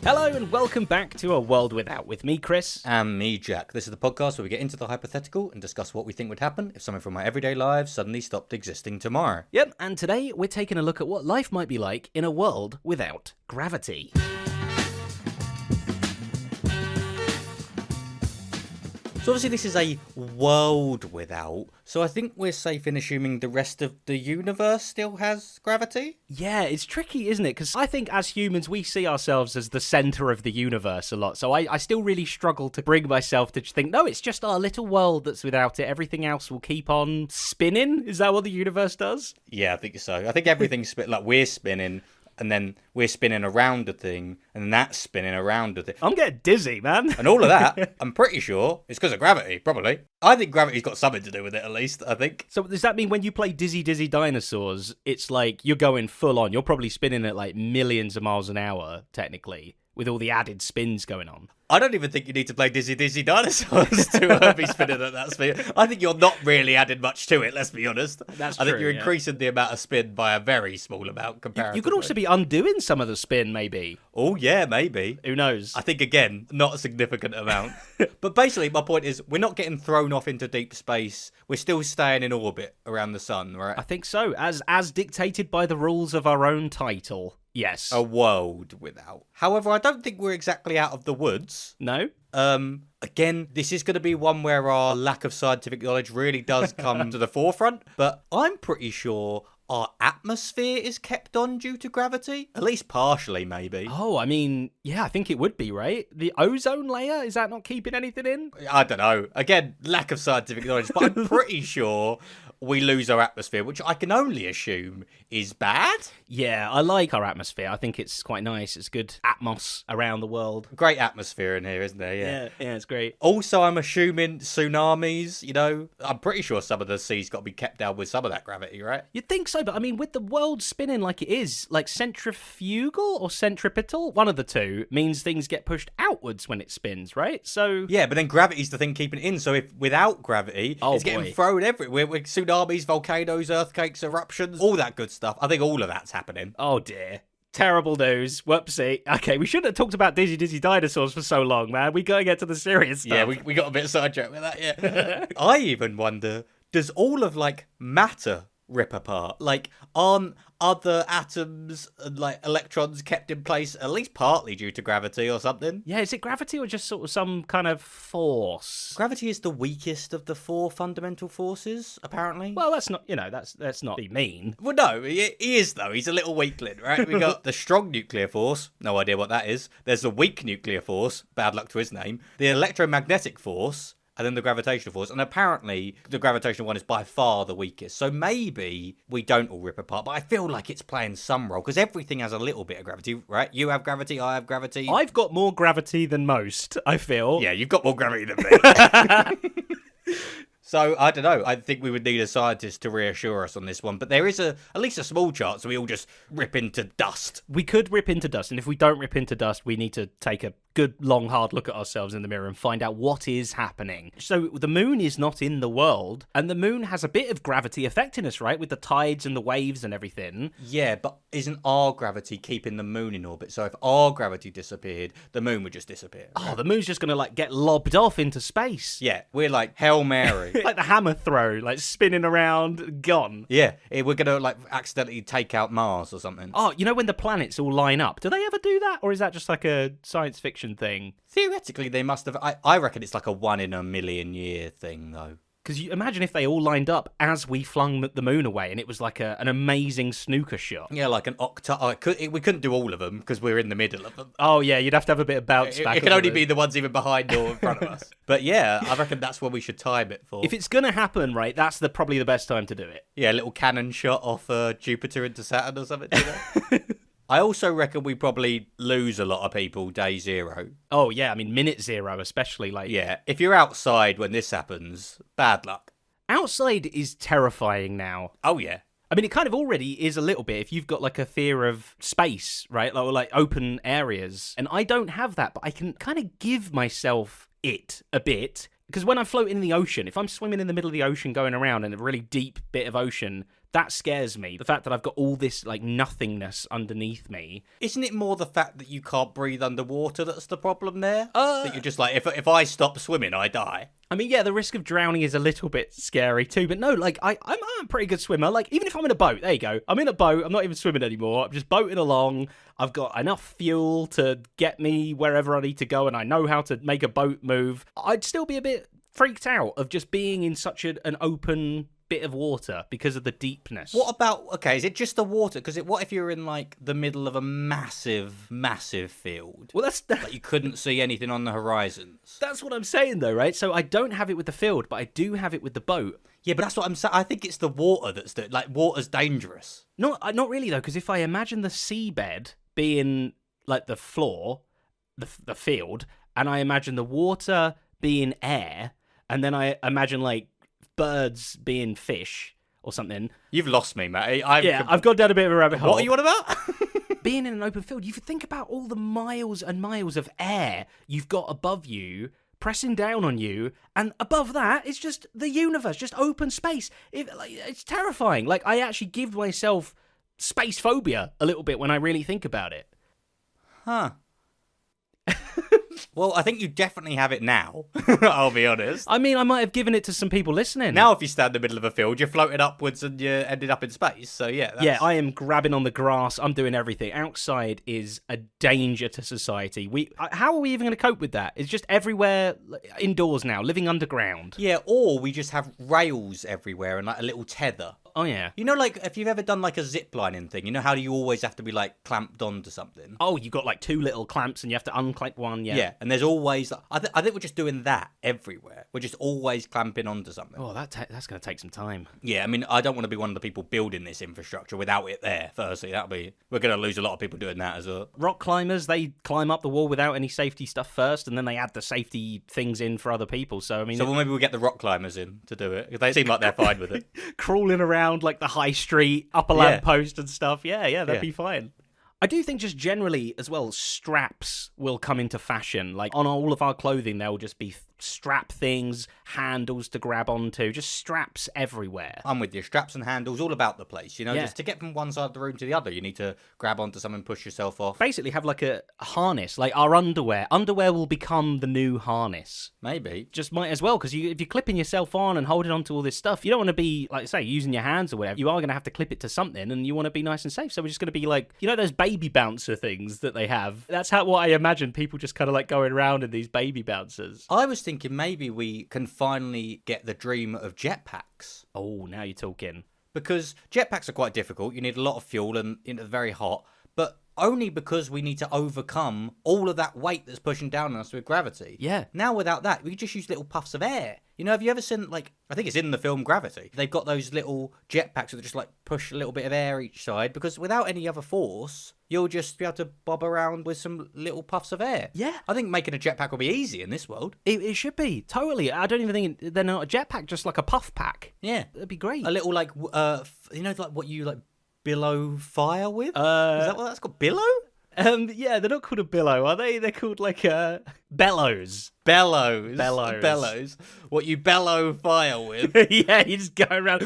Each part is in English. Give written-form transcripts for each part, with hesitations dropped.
Hello and welcome back to A World Without with me, Kris. And me, Jack. This is the podcast where we get into the hypothetical and discuss what we think would happen if something from our everyday lives suddenly stopped existing tomorrow. Yep, and today we're taking a look at what life might be like in a world without gravity. So obviously this is a world without, so I think we're safe in assuming the rest of the universe still has gravity? Yeah, it's tricky, isn't it? Because I think as humans, we see ourselves as the centre of the universe a lot. So I still really struggle to bring myself to think, no, it's just our little world that's without it. Everything else will keep on spinning. Is that what the universe does? Yeah, I think so. I think everything's like we're spinning, and then we're spinning around the thing, and that's spinning around the thing. I'm getting dizzy, man. And all of that, I'm pretty sure, it's because of gravity, probably. I think gravity's got something to do with it, at least, I think. So does that mean when you play Dizzy Dizzy Dinosaurs, it's like you're going full on? You're probably spinning at like millions of miles an hour, technically, with all the added spins going on. I don't even think you need to play Dizzy Dizzy Dinosaurs to be spinning at that speed. I think you're not really adding much to it, let's be honest. That's I think true, you're yeah. increasing the amount of spin by a very small amount comparatively. You could also be undoing some of the spin, maybe. Oh, yeah, maybe. Who knows? I think, again, not a significant amount. But basically, my point is, we're not getting thrown off into deep space. We're still staying in orbit around the sun, right? I think so, as dictated by the rules of our own title. Yes. A world without. However, I don't think we're exactly out of the woods. No? Again, this is going to be one where our lack of scientific knowledge really does come to the forefront, but I'm pretty sure our atmosphere is kept on due to gravity, at least partially, maybe. Oh, I mean, yeah, I think it would be, right? The ozone layer, is that not keeping anything in? I don't know. Again, lack of scientific knowledge, but I'm pretty sure we lose our atmosphere, which I can only assume is bad. Yeah, I like our atmosphere. I think it's quite nice. It's good atmos around the world. Great atmosphere in here, isn't there? Yeah, it's great. Also, I'm assuming tsunamis, I'm pretty sure some of the sea's got to be kept down with some of that gravity, right? You'd think so, but I mean, with the world spinning like it is, like centrifugal or centripetal, one of the two, means things get pushed outwards when it spins, right? So Yeah, but then gravity's the thing keeping it in, so if without gravity, it's getting thrown everywhere. With tsunamis, volcanoes, earthquakes, eruptions, all that good stuff. I think all of that's happening. oh dear. Terrible news. Whoopsie. Okay, we shouldn't have talked about Dizzy Dizzy Dinosaurs for so long, man. We gotta get to the serious stuff. Yeah, we got a bit sidetracked with that, yeah. I even wonder, does all of, matter rip apart? Aren't other atoms and, electrons kept in place at least partly due to gravity or something? Yeah, is it gravity or just sort of some kind of force? Gravity is the weakest of the four fundamental forces, apparently. Well, that's not, that's not be mean. Well, no, he is, though. He's a little weakling, right? We got the strong nuclear force. No idea what that is. There's the weak nuclear force. Bad luck to his name. The electromagnetic force. And then the gravitational force. And apparently, the gravitational one is by far the weakest. So maybe we don't all rip apart. But I feel like it's playing some role. Because everything has a little bit of gravity, right? You have gravity, I have gravity. I've got more gravity than most, I feel. Yeah, you've got more gravity than me. So, I don't know. I think we would need a scientist to reassure us on this one. But there is at least a small chance we all just rip into dust. We could rip into dust. And if we don't rip into dust, we need to take a good, long, hard look at ourselves in the mirror and find out what is happening. So the moon is not in the world. And the moon has a bit of gravity affecting us, right? With the tides and the waves and everything. Yeah, but isn't our gravity keeping the moon in orbit? So if our gravity disappeared, the moon would just disappear. Oh, the moon's just going to, get lobbed off into space. Yeah, we're like Hail Mary. Like the hammer throw, spinning around, gone. Yeah, we're going to, accidentally take out Mars or something. Oh, when the planets all line up, do they ever do that? Or is that just a science fiction thing? Theoretically, they must have. I reckon it's a 1 in a million year thing, though. Because you imagine if they all lined up as we flung the moon away and it was an amazing snooker shot. Yeah, like an we couldn't do all of them because we're in the middle of them. Oh, yeah, you'd have to have a bit of bounce back. It can only be the ones even behind or in front of us. But yeah, I reckon that's what we should time it for. If it's going to happen, right, that's probably the best time to do it. Yeah, a little cannon shot off Jupiter into Saturn or something. I also reckon we probably lose a lot of people day zero. Oh, yeah, I mean, minute zero especially. Yeah, if you're outside when this happens, bad luck. Outside is terrifying now. Oh, yeah. I mean, it kind of already is a little bit if you've got a fear of space, right? Or open areas. And I don't have that, but I can kind of give myself it a bit. Because when I float in the ocean, if I'm swimming in the middle of the ocean going around in a really deep bit of ocean, That scares me. The fact that I've got all this like nothingness underneath me. Isn't it more the fact that you can't breathe underwater that's the problem there? That you're just like, if I stop swimming, I die. I mean, yeah, the risk of drowning is a little bit scary too, but no, like, I'm a pretty good swimmer. Like, even if I'm in a boat, there you go. I'm in a boat, I'm not even swimming anymore. I'm just boating along. I've got enough fuel to get me wherever I need to go, and I know how to make a boat move. I'd still be a bit freaked out of just being in such an open bit of water because of the deepness. What about, okay, is it just the water? Because what if you're in, like, the middle of a massive, massive field? Well, that's... Like, you couldn't see anything on the horizons. That's what I'm saying, though, right? So I don't have it with the field, but I do have it with the boat. Yeah, but that's what I'm saying. I think it's the water like, water's dangerous. Not really, though, because if I imagine the seabed being, like, the floor, the field, and I imagine the water being air, and then I imagine, like, birds being fish or something. You've lost me, mate. I've gone down a bit of a rabbit hole. What are you on about? Being in an open field, you think about all the miles and miles of air you've got above you, pressing down on you, and above that, it's just the universe, just open space. It's terrifying. Like, I actually give myself space phobia a little bit when I really think about it. Huh. Well, I think you definitely have it now, I'll be honest. I mean, I might have given it to some people listening. Now if you stand in the middle of a field, you're floating upwards and you ended up in space, so yeah. Yeah, I am grabbing on the grass, I'm doing everything. Outside is a danger to society. How are we even going to cope with that? It's just everywhere indoors now, living underground. Yeah, or we just have rails everywhere and like a little tether. Oh, yeah. You know, like, if you've ever done, like, a zip-lining thing, you know how you always have to be, like, clamped onto something? Oh, you've got, like, two little clamps and you have to unclamp one, yeah. Yeah, and there's always... I think we're just doing that everywhere. We're just always clamping onto something. Oh, that's going to take some time. Yeah, I mean, I don't want to be one of the people building this infrastructure without it there, firstly. We're going to lose a lot of people doing that as well. Rock climbers, they climb up the wall without any safety stuff first, and then they add the safety things in for other people, so, I mean... So maybe we'll get the rock climbers in to do it. They seem like they're fine with it. Crawling around, like, the high street, up a lamppost and stuff. Yeah, that'd be fine. I do think just generally as well, straps will come into fashion. Like on all of our clothing, there will just be strap things, handles to grab onto, just straps everywhere. I'm with you. Straps and handles all about the place. You know, just to get from one side of the room to the other, you need to grab onto something, push yourself off. Basically have like a harness, like our underwear. Underwear will become the new harness. Maybe. Just might as well, because if you're clipping yourself on and holding onto all this stuff, you don't want to be, like say, using your hands or whatever. You are going to have to clip it to something and you want to be nice and safe. So we're just going to be like, you know those baby bouncer things that they have? That's what I imagine people just kind of like going around in these baby bouncers. I was thinking maybe we can finally get the dream of jetpacks. Oh, now you're talking. Because jetpacks are quite difficult. You need a lot of fuel and it's very hot. But only because we need to overcome all of that weight that's pushing down on us with gravity. Yeah. Now without that, we could just use little puffs of air. You know, have you ever seen, like, I think it's in the film Gravity. They've got those little jetpacks that just, like, push a little bit of air each side. Because without any other force, you'll just be able to bob around with some little puffs of air. Yeah. I think making a jetpack will be easy in this world. It should be, totally. I don't even think they're not a jetpack, just like a puff pack. Yeah. That'd be great. A little, like, you know, like what you, like, billow fire with? Is that what that's called? Billow? Yeah, they're not called a billow, are they? They're called like bellows. Bellows. What you bellow fire with? Yeah, you just go around.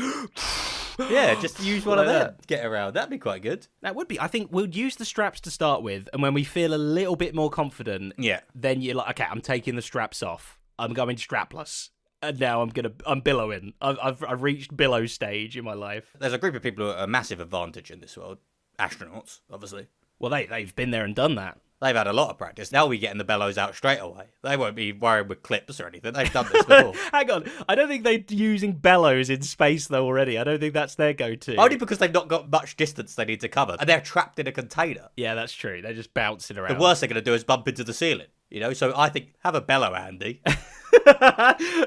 Yeah, just use one of them. Get around. That'd be quite good. That would be. I think we'll use the straps to start with, and when we feel a little bit more confident, then you're like, okay, I'm taking the straps off. I'm going strapless. And now I'm billowing. I've reached billow stage in my life. There's a group of people who are a massive advantage in this world. Astronauts, obviously. Well, they've been there and done that. They've had a lot of practice. Now we're getting the bellows out straight away. They won't be worried with clips or anything. They've done this before. Hang on. I don't think they're using bellows in space, though, already. I don't think that's their go-to. Only because they've not got much distance they need to cover. And they're trapped in a container. Yeah, that's true. They're just bouncing around. The worst they're going to do is bump into the ceiling. You know, so I think have a bellow handy.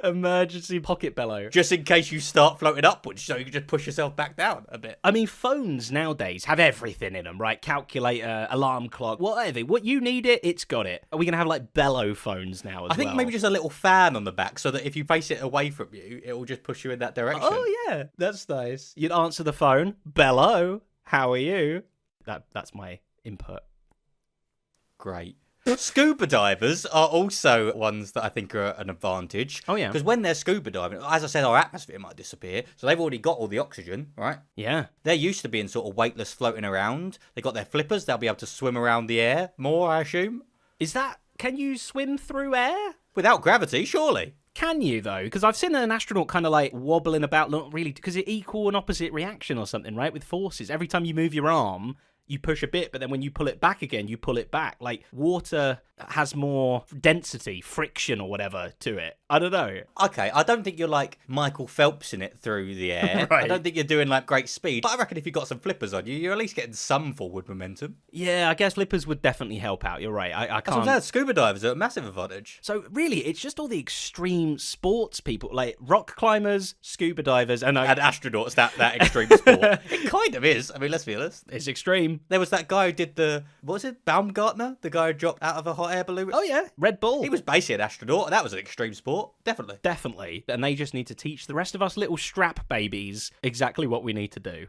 Emergency pocket bellow. Just in case you start floating upwards, so you can just push yourself back down a bit. I mean, phones nowadays have everything in them, right? Calculator, alarm clock, whatever. What you need it's got it. Are we going to have, like, bellow phones now as well? I think maybe just a little fan on the back so that if you face it away from you, it will just push you in that direction. Oh, yeah. That's nice. You'd answer the phone. Bellow. How are you? That's my input. Great. Scuba divers are also ones that I think are an advantage. Oh, yeah. Because when they're scuba diving, as I said, our atmosphere might disappear. So they've already got all the oxygen, right? Yeah. They're used to being sort of weightless, floating around. They got their flippers. They'll be able to swim around the air more, I assume. Can you swim through air? Without gravity, surely. Can you, though? Because I've seen an astronaut kind of like wobbling about, not really, because it equal and opposite reaction or something, right? With forces. Every time you move your arm, you push a bit, but then when you pull it back again, you pull it back. Like, water has more density, friction or whatever to it. I don't know. Okay, I don't think you're like Michael Phelps in it through the air. Right. I don't think you're doing like great speed. But I reckon if you've got some flippers on you, you're at least getting some forward momentum. Yeah, I guess flippers would definitely help out. You're right. I That's what can't. I'm saying. Scuba divers are a massive advantage. So really, it's just all the extreme sports people, like rock climbers, scuba divers, and And astronauts, that extreme sport. It kind of is. I mean, let's be honest. it's extreme. There was that guy who did what was it? Baumgartner? The guy who dropped out of a hot air balloon? Oh yeah, Red Bull. He was basically an astronaut, and that was an extreme sport. Definitely. Definitely. And they just need to teach the rest of us little strap babies exactly what we need to do.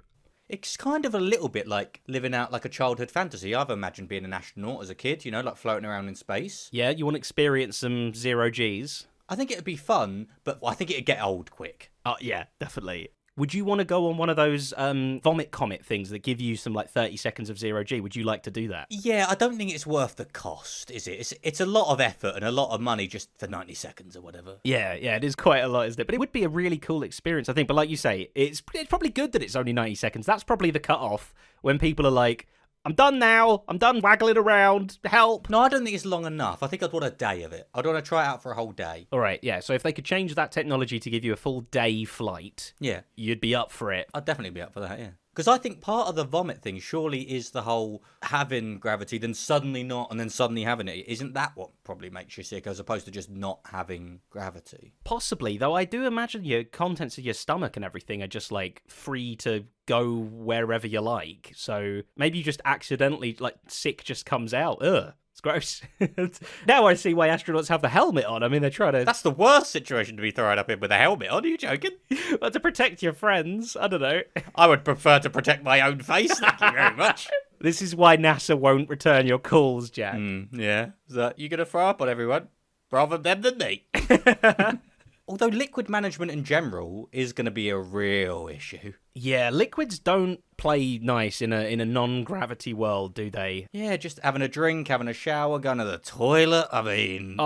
It's kind of a little bit like living out like a childhood fantasy. I've imagined being an astronaut as a kid, like floating around in space. Yeah, you want to experience some zero Gs? I think it'd be fun, but I think it'd get old quick. Oh, yeah, definitely. Would you want to go on one of those vomit comet things that give you some like 30 seconds of zero G? Would you like to do that? Yeah, I don't think it's worth the cost, is it? It's a lot of effort and a lot of money just for 90 seconds or whatever. Yeah, it is quite a lot, isn't it? But it would be a really cool experience, I think. But like you say, it's probably good that it's only 90 seconds. That's probably the cut-off when people are like, I'm done now. I'm done waggling around. Help. No, I don't think it's long enough. I think I'd want a day of it. I'd want to try it out for a whole day. All right, yeah. So if they could change that technology to give you a full day flight, yeah, you'd be up for it. I'd definitely be up for that, yeah. Because I think part of the vomit thing surely is the whole having gravity, then suddenly not, and then suddenly having it. Isn't that what probably makes you sick, as opposed to just not having gravity? Possibly, though I do imagine your contents of your stomach and everything are just, like, free to go wherever you like. So maybe you just accidentally, like, sick just comes out. Ugh. It's gross. Now I see why astronauts have the helmet on. I mean, they're trying to... That's the worst situation to be thrown up in with a helmet on. Are you joking? Well, to protect your friends. I don't know. I would prefer to protect my own face. Thank you very much. This is why NASA won't return your calls, Jack. Yeah. So you're going to throw up on everyone? Rather them than me. Although liquid management in general is going to be a real issue. Yeah, liquids don't play nice in a non-gravity world, do they? Yeah, just having a drink, having a shower, going to the toilet. I mean,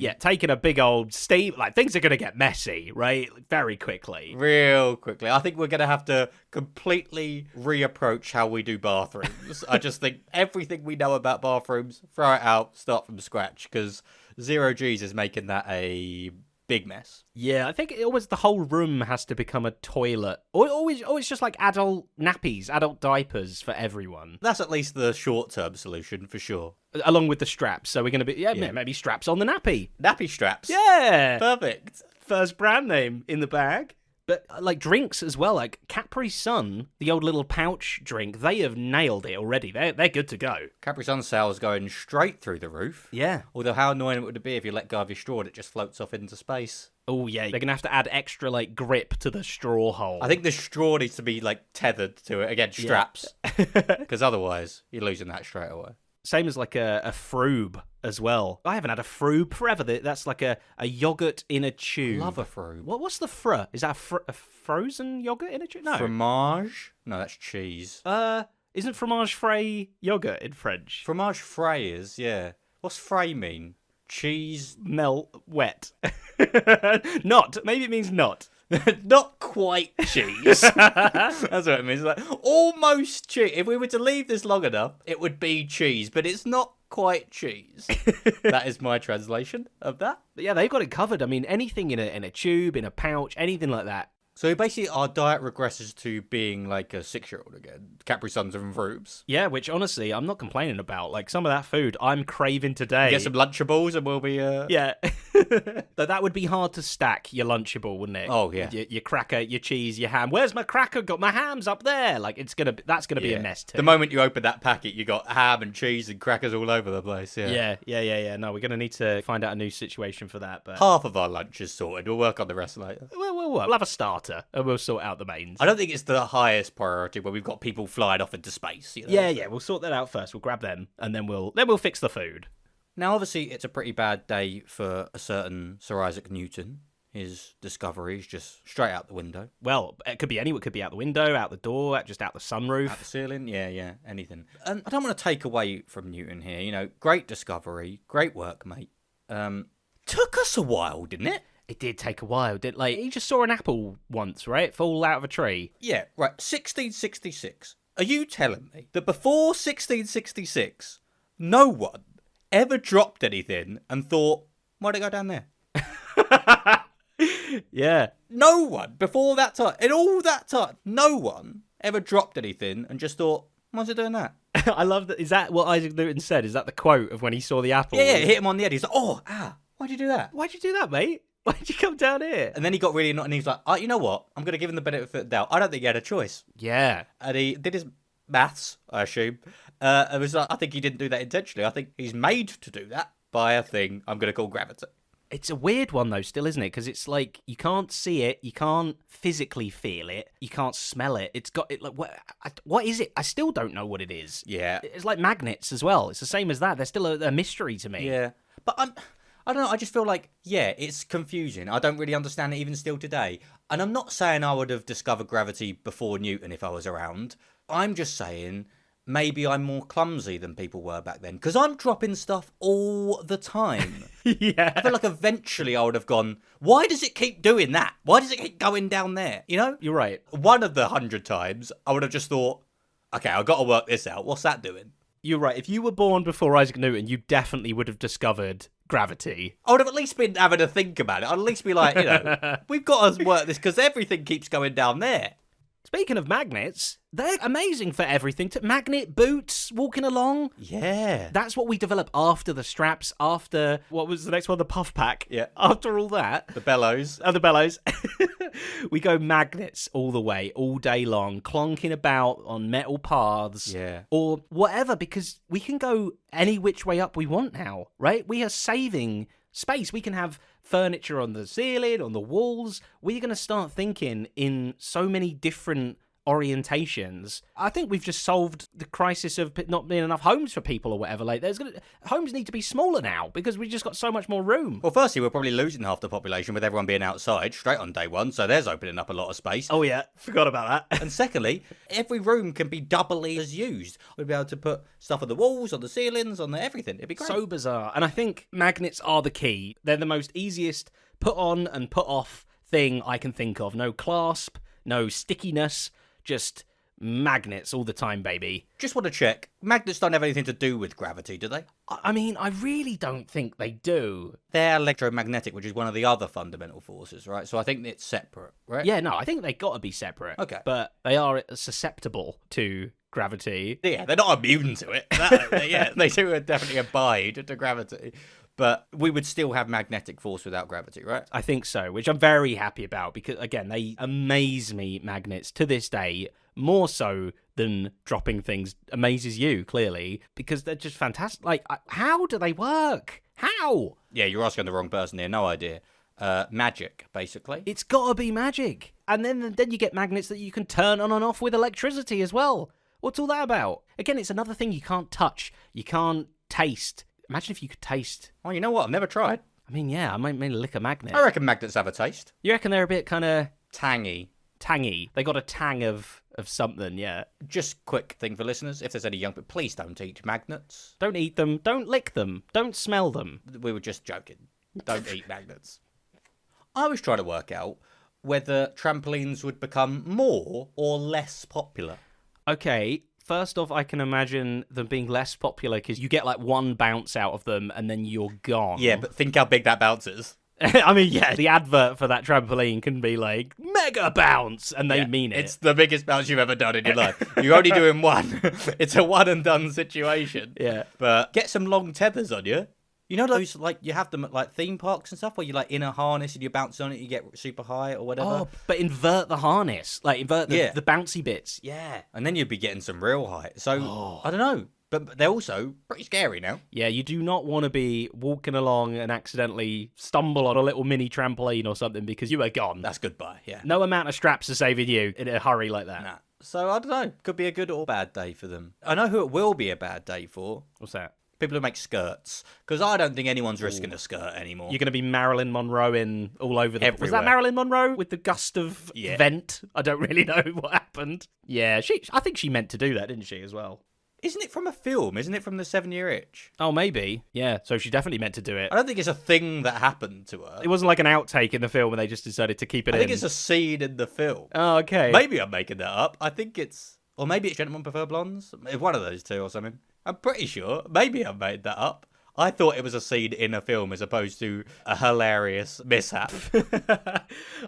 yeah, taking a big old steam, like, things are going to get messy, right? Very quickly. Real quickly. I think we're going to have to completely reapproach how we do bathrooms. I just think everything we know about bathrooms, throw it out, start from scratch, because zero G's is making that a big mess. Yeah, I think the whole room has to become a toilet. Or always just like adult nappies, adult diapers for everyone. That's at least the short-term solution for sure. Along with the straps. So we're going to be, maybe straps on the nappy. Nappy straps. Yeah. Perfect. First brand name in the bag. But, like, drinks as well, like Capri Sun, the old little pouch drink, they have nailed it already. They're good to go. Capri Sun sales going straight through the roof. Yeah. Although how annoying it would be if you let go of your straw and it just floats off into space. Oh, yeah. They're going to have to add extra, like, grip to the straw hole. I think the straw needs to be, like, tethered to it. Again, straps. Because otherwise, you're losing that straight away. Same as like a froob as well. I haven't had a froob forever. That's like a yogurt in a tube. Love a froob. What's the fr? Is that a frozen yogurt in a tube? No. Fromage? No, that's cheese. Isn't fromage frais yogurt in French? Fromage frais is, yeah. What's frais mean? Cheese? Melt wet. Not. Maybe it means not. Not quite cheese. That's what it means. Like almost cheese. If we were to leave this long enough, it would be cheese, but it's not quite cheese. That is my translation of that. But yeah, they've got it covered. I mean, anything in a tube, in a pouch, anything like that. So basically, our diet regresses to being like a 6-year-old again. Capri Suns and Froops. Yeah, which honestly, I'm not complaining about. Like, some of that food I'm craving today. Get some Lunchables and we'll be... Yeah. But that would be hard to stack, your Lunchable, wouldn't it? Oh, yeah. Your cracker, your cheese, your ham. Where's my cracker? Got my ham's up there. Like, that's gonna be a mess too. The moment you open that packet, you got ham and cheese and crackers all over the place. Yeah. Yeah. No, we're gonna need to find out a new situation for that. But half of our lunch is sorted. We'll work on the rest later. We'll have a start outer, and we'll sort out the mains. I don't think it's the highest priority when we've got people flying off into space. You know? Yeah, we'll sort that out first. We'll grab them, and then we'll fix the food. Now, obviously, it's a pretty bad day for a certain Sir Isaac Newton. His discovery is just straight out the window. Well, it could be anywhere. It could be out the window, out the door, just out the sunroof. Out the ceiling, yeah, anything. And I don't want to take away from Newton here. You know, great discovery, great work, mate. Took us a while, didn't it? It did take a while, he just saw an apple once, right? Fall out of a tree. Yeah, right. 1666. Are you telling me that before 1666, no one ever dropped anything and thought, why'd it go down there? Yeah. No one before that time, in all that time, no one ever dropped anything and just thought, why's it doing that? I love that. Is that what Isaac Newton said? Is that the quote of when he saw the apple? Yeah, it hit him on the head. He's like, why'd you do that? Why'd you do that, mate? Why'd you come down here? And then he got really annoyed and he was like, you know what? I'm going to give him the benefit of the doubt. I don't think he had a choice. Yeah. And he did his maths, I assume. It was like, I think he didn't do that intentionally. I think he's made to do that by a thing I'm going to call gravity. It's a weird one, though, still, isn't it? Because it's like, you can't see it, you can't physically feel it, you can't smell it. It's got, it like, what is it? I still don't know what it is. Yeah. It's like magnets as well. It's the same as that. They're still a mystery to me. Yeah. But I don't know, I just feel like, it's confusing. I don't really understand it even still today. And I'm not saying I would have discovered gravity before Newton if I was around. I'm just saying maybe I'm more clumsy than people were back then. Because I'm dropping stuff all the time. Yeah. I feel like eventually I would have gone, why does it keep doing that? Why does it keep going down there? You know? You're right. One of the 100 times, I would have just thought, okay, I've got to work this out. What's that doing? You're right. If you were born before Isaac Newton, you definitely would have discovered gravity. I would have at least been having to think about it. I'd at least be like, we've got to work this because everything keeps going down there. Speaking of magnets, they're amazing for everything. Magnet boots, walking along. Yeah. That's what we develop after the straps, after, what was the next one? The Puffpack. Yeah. After all that. The bellows. Oh, the bellows. We go magnets all the way, all day long, clonking about on metal paths. Yeah. Or whatever, because we can go any which way up we want now, right? We are saving space. We can have furniture on the ceiling, on the walls. We're going to start thinking in so many different orientations. I think we've just solved the crisis of not being enough homes for people or whatever. Like, homes need to be smaller now because we've just got so much more room. Well, firstly, we're probably losing half the population with everyone being outside straight on day one, so there's opening up a lot of space. Oh yeah, forgot about that. And secondly, every room can be doubly as used. We'd be able to put stuff on the walls, on the ceilings, on the everything. It'd be great. So bizarre. And I think magnets are the key. They're the most easiest put on and put off thing I can think of. No clasp, no stickiness, just magnets all the time, baby. Just want to check. Magnets don't have anything to do with gravity, do they? I mean, I really don't think they do. They're electromagnetic, which is one of the other fundamental forces, right? So I think it's separate, right? Yeah, no, I think they got to be separate. Okay. But they are susceptible to gravity. Yeah, they're not immune to it. They do definitely abide to gravity. But we would still have magnetic force without gravity, right? I think so, which I'm very happy about because, again, they amaze me, magnets, to this day, more so than dropping things amazes you, clearly, because they're just fantastic. Like, how do they work? How? Yeah, you're asking the wrong person here. No idea. Magic, basically. It's got to be magic. And then you get magnets that you can turn on and off with electricity as well. What's all that about? Again, it's another thing you can't touch. You can't taste. Imagine if you could taste. Oh, you know what? I've never tried. I mean, yeah, I might lick a magnet. I reckon magnets have a taste. You reckon they're a bit kind of Tangy. They got a tang of something, yeah. Just quick thing for listeners, if there's any young people, please don't eat magnets. Don't eat them. Don't lick them. Don't smell them. We were just joking. Don't eat magnets. I was trying to work out whether trampolines would become more or less popular. Okay, first off, I can imagine them being less popular because you get like one bounce out of them and then you're gone. Yeah, but think how big that bounce is. I mean, yeah, the advert for that trampoline can be like, mega bounce, and they mean it. It's the biggest bounce you've ever done in your life. You're only doing one. It's a one and done situation. Yeah. But get some long tethers on you. You know those, like, you have them at, like, theme parks and stuff where you're, like, in a harness and you bounce on it, you get super high or whatever. Oh, but invert the harness. Like, invert the bouncy bits. Yeah. And then you'd be getting some real height. So, I don't know. But they're also pretty scary now. Yeah, you do not want to be walking along and accidentally stumble on a little mini trampoline or something because you are gone. That's goodbye, yeah. No amount of straps are saving you in a hurry like that. Nah. So, I don't know. Could be a good or bad day for them. I know who it will be a bad day for. What's that? People who make skirts. Because I don't think anyone's risking a skirt anymore. You're going to be Marilyn Monroe in all over the... Everywhere. Was that Marilyn Monroe with the gust of vent? I don't really know what happened. Yeah, I think she meant to do that, didn't she, as well? Isn't it from a film? Isn't it from The 7-Year Itch? Oh, maybe. Yeah, so she definitely meant to do it. I don't think it's a thing that happened to her. It wasn't like an outtake in the film and they just decided to keep it in. I think it's a scene in the film. Oh, okay. Maybe I'm making that up. I think it's... Or maybe it's Gentlemen Prefer Blondes. One of those two or something. I'm pretty sure. Maybe I made that up. I thought it was a scene in a film as opposed to a hilarious mishap.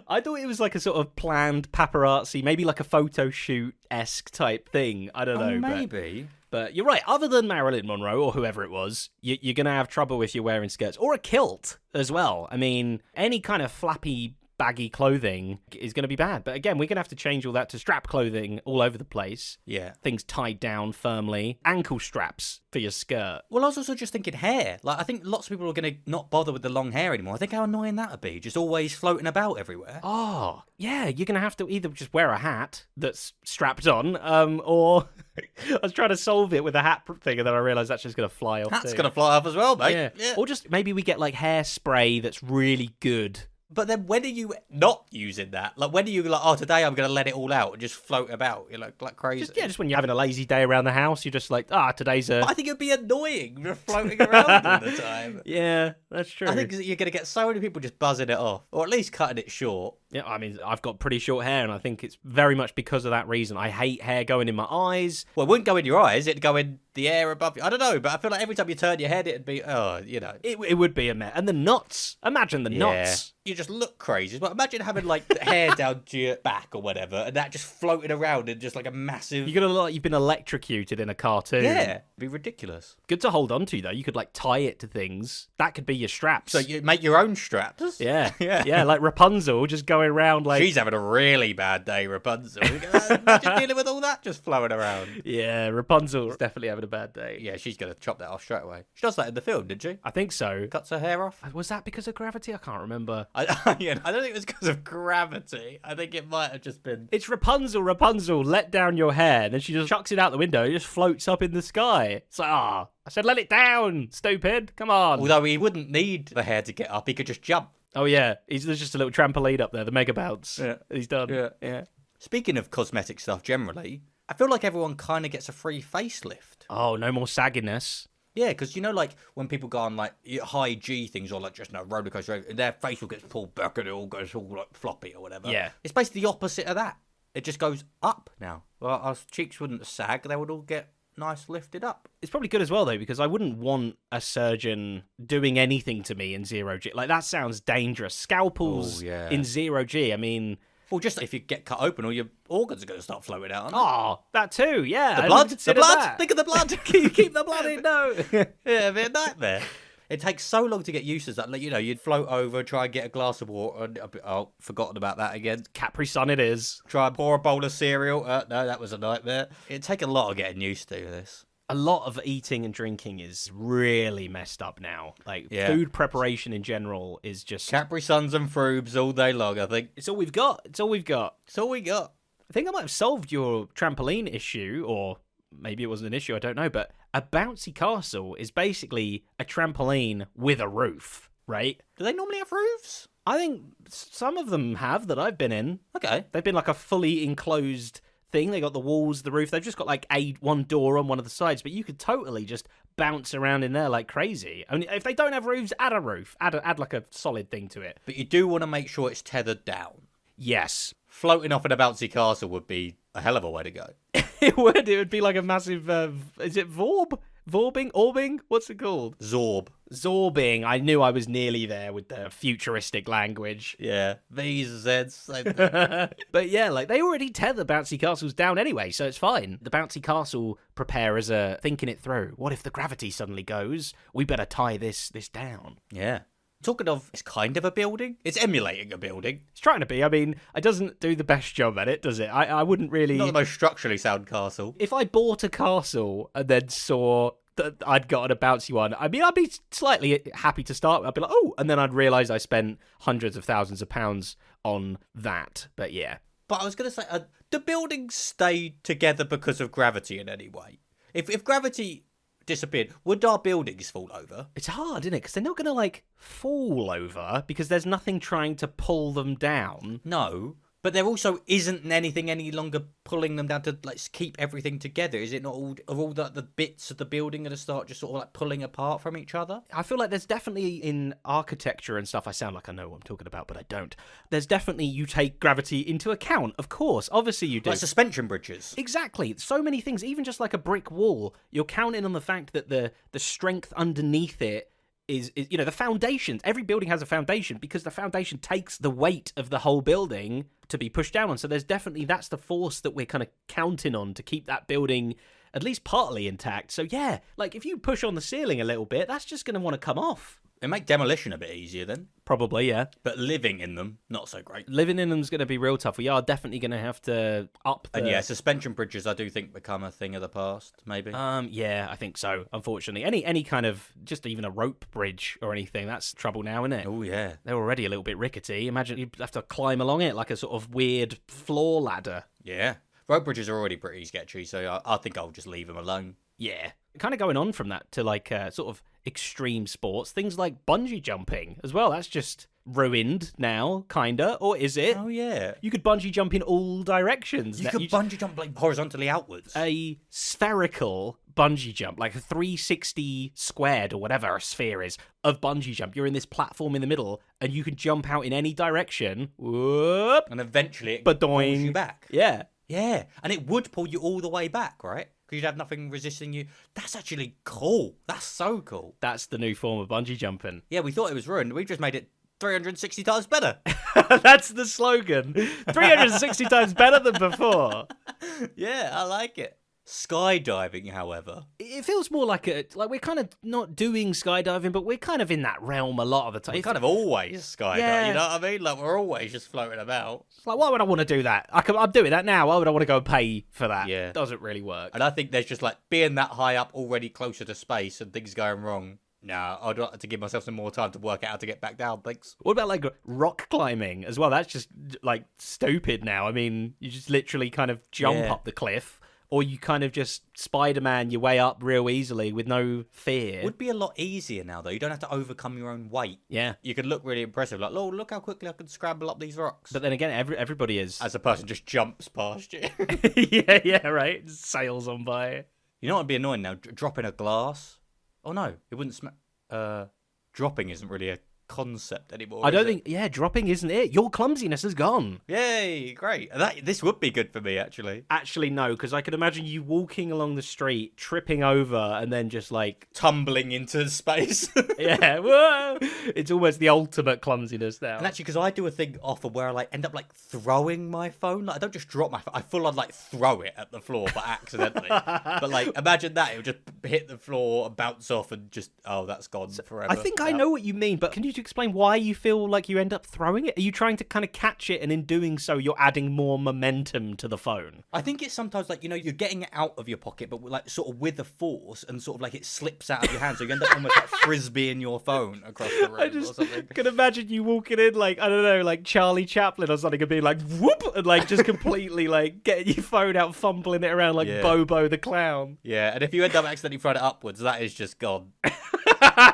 I thought it was like a sort of planned paparazzi, maybe like a photo shoot-esque type thing. I don't know. Maybe. But you're right. Other than Marilyn Monroe or whoever it was, you're going to have trouble if you're wearing skirts. Or a kilt as well. I mean, any kind of flappy, baggy clothing is going to be bad. But again, we're going to have to change all that to strap clothing all over the place. Yeah. Things tied down firmly. Ankle straps for your skirt. Well, I was also just thinking hair. Like, I think lots of people are going to not bother with the long hair anymore. I think how annoying that would be. Just always floating about everywhere. Oh, yeah. You're going to have to either just wear a hat that's strapped on, or... I was trying to solve it with a hat thing, and then I realised that's just going to fly off. That's going to fly off as well, mate. Yeah. Or just maybe we get like hairspray that's really good. But then when are you not using that? Like, when are you like, oh, today I'm going to let it all out and just float about? You're like crazy. Just when you're having a lazy day around the house, you're just like, today's a... But I think it'd be annoying just floating around all the time. Yeah, that's true. I think you're going to get so many people just buzzing it off, or at least cutting it short. Yeah, I mean, I've got pretty short hair, and I think it's very much because of that reason. I hate hair going in my eyes. Well, it wouldn't go in your eyes. It'd go in the air above you. I don't know, but I feel like every time you turn your head, it'd be, It would be a mess. And the knots. Imagine the knots. You just look crazy. But imagine having, like, hair down to your back or whatever, and that just floating around in just, like, a massive... You're going to look like you've been electrocuted in a cartoon. Yeah. It'd be ridiculous. Good to hold on to, though. You could, like, tie it to things. That could be your straps. So you make your own straps? Yeah. Yeah, like Rapunzel just going around, like... She's having a really bad day, Rapunzel. Imagine dealing with all that just flowing around. Yeah, Rapunzel's definitely having a bad day. Yeah, she's going to chop that off straight away. She does that in the film, didn't she? I think so. Cuts her hair off. Was that because of gravity? I can't remember. I don't think it was because of gravity. I think it might have just been... It's Rapunzel, let down your hair. And then she just chucks it out the window. It just floats up in the sky. It's like, I said let it down, stupid. Come on. Although he wouldn't need the hair to get up. He could just jump. Oh, yeah. There's just a little trampoline up there, the mega bounce. Yeah. He's done. Yeah. Speaking of cosmetic stuff generally, I feel like everyone kind of gets a free facelift. Oh, no more sagginess. Yeah, because like when people go on like high G things or like just roller coaster, their facial gets pulled back and it all goes all like floppy or whatever. Yeah. It's basically the opposite of that. It just goes up now. Well, our cheeks wouldn't sag, they would all get nice lifted up. It's probably good as well, though, because I wouldn't want a surgeon doing anything to me in 0G. Like, that sounds dangerous. Scalpels in 0G, I mean... Well, just if you get cut open, all your organs are going to start floating out, aren't they? Oh, that too, yeah. The blood? That. Think of the blood. Keep the blood in, no. Yeah, it'd be a nightmare. It takes so long to get used to that. Like, you'd float over, try and get a glass of water, and forgotten about that again. Capri Sun it is. Try and pour a bowl of cereal. No, that was a nightmare. It'd take a lot of getting used to this. A lot of eating and drinking is really messed up now. Like, food preparation in general is just... Capri Suns and Froobs all day long, I think. It's all we've got. It's all we got. I think I might have solved your trampoline issue, or maybe it wasn't an issue, I don't know, but a bouncy castle is basically a trampoline with a roof, right? Do they normally have roofs? I think some of them have that I've been in. Okay. They've been like a fully enclosed thing. They got the walls, the roof. They've just got like one door on one of the sides, but you could totally just bounce around in there like crazy. I mean, if they don't have roofs, add a roof. Add like a solid thing to it. But you do want to make sure it's tethered down. Yes. Floating off in a bouncy castle would be a hell of a way to go. It would be like a massive, is it Vorb? Vorbing? Orbing? What's it called? Zorbing. I knew I was nearly there with the futuristic language. Yeah. V's, Z's. But yeah, like they already tether bouncy castles down anyway, so it's fine. The bouncy castle preparers are thinking it through. What if the gravity suddenly goes? We better tie this down. Yeah. Talking of, it's kind of a building. It's emulating a building. It's trying to be. I mean, it doesn't do the best job at it, does it? I wouldn't really... Not the most structurally sound castle. If I bought a castle and then saw that I'd gotten a bouncy one, I mean, I'd be slightly happy to start. I'd be like, oh, and then I'd realise I spent hundreds of thousands of pounds on that. But yeah. But I was going to say, do buildings stay together because of gravity in any way? If gravity disappeared, would our buildings fall over? It's hard, isn't it? Because they're not going to, like, fall over because there's nothing trying to pull them down. No. But there also isn't anything any longer pulling them down to like keep everything together. Is it not all the bits of the building going to start just sort of like pulling apart from each other? I feel like there's definitely in architecture and stuff, I sound like I know what I'm talking about, but I don't. There's definitely, you take gravity into account, of course. Obviously you do. Like suspension bridges. Exactly. So many things, even just like a brick wall, you're counting on the fact that the strength underneath it is, you know, the foundations. Every building has a foundation because the foundation takes the weight of the whole building to be pushed down on. So there's definitely, that's the force that we're kind of counting on to keep that building at least partly intact. So yeah, like if you push on the ceiling a little bit, that's just going to want to come off. It make demolition a bit easier then. Probably, yeah. But living in them, not so great. Living in them's going to be real tough. We are definitely going to have to up the... And yeah, suspension bridges I do think become a thing of the past, maybe. Yeah, I think so, unfortunately. Any kind of, just even a rope bridge or anything, that's trouble now, isn't it? Oh, yeah. They're already a little bit rickety. Imagine you'd have to climb along it like a sort of weird floor ladder. Yeah. Rope bridges are already pretty sketchy, so I think I'll just leave them alone. Yeah. Kind of going on from that to like sort of extreme sports, things like bungee jumping as well. That's just ruined now, kinda, or is it? Oh yeah, you could bungee jump in all directions. You could bungee jump like horizontally outwards. A spherical bungee jump, like a 360 squared or whatever a sphere is of bungee jump. You're in this platform in the middle, and you can jump out in any direction. Whoop, and eventually it pulls you back. Yeah, yeah, and it would pull you all the way back, right? Because you'd have nothing resisting you. That's actually cool. That's so cool. That's the new form of bungee jumping. Yeah, we thought it was ruined. We just made it 360 times better. That's the slogan. 360 times better than before. Yeah, I like it. Skydiving, however, it feels more like we're kind of not doing skydiving, but we're kind of in that realm a lot of the time. We're kind of always skydiving, yeah. You know what I mean? Like we're always just floating about. It's like, why would I want to do that? I'm doing that now. Why would I want to go and pay for that? Yeah, it doesn't really work. And I think there's just like being that high up, already closer to space, and things going wrong. No, I'd like to give myself some more time to work out how to get back down, thanks. What about, like, rock climbing as well? That's just, like, stupid now. I mean, you just literally kind of jump up the cliff, or you kind of just Spider-Man your way up real easily with no fear. Would be a lot easier now, though. You don't have to overcome your own weight. Yeah. You can look really impressive. Like, oh, look how quickly I can scramble up these rocks. But then again, everybody is. As a person just jumps past you. yeah, right. Sails on by. You know what would be annoying now? Dropping a glass. Oh no, it wouldn't dropping isn't really a concept anymore. I don't think. Yeah, dropping isn't it. Your clumsiness is gone. Yay, great. This would be good for me, actually. Actually, no, because I could imagine you walking along the street, tripping over, and then just like tumbling into space. Yeah, whoa! It's almost the ultimate clumsiness now. And actually, because I do a thing often where I like end up like throwing my phone. Like I don't just drop my phone. I full on like throw it at the floor, but accidentally. But like, imagine that it would just hit the floor, bounce off, and just that's gone forever. I think I know what you mean, but can you explain why you feel like you end up throwing it? Are you trying to kind of catch it, and in doing so, you're adding more momentum to the phone? I think it's sometimes like, you're getting it out of your pocket, but like sort of with a force, and sort of like it slips out of your hand, so you end up almost like frisbeeing your phone across the room or something. I can imagine you walking in like, I don't know, like Charlie Chaplin or something, and being like, whoop, and like just completely like getting your phone out, fumbling it around like Bobo the Clown. Yeah, and if you end up accidentally throwing it upwards, that is just gone.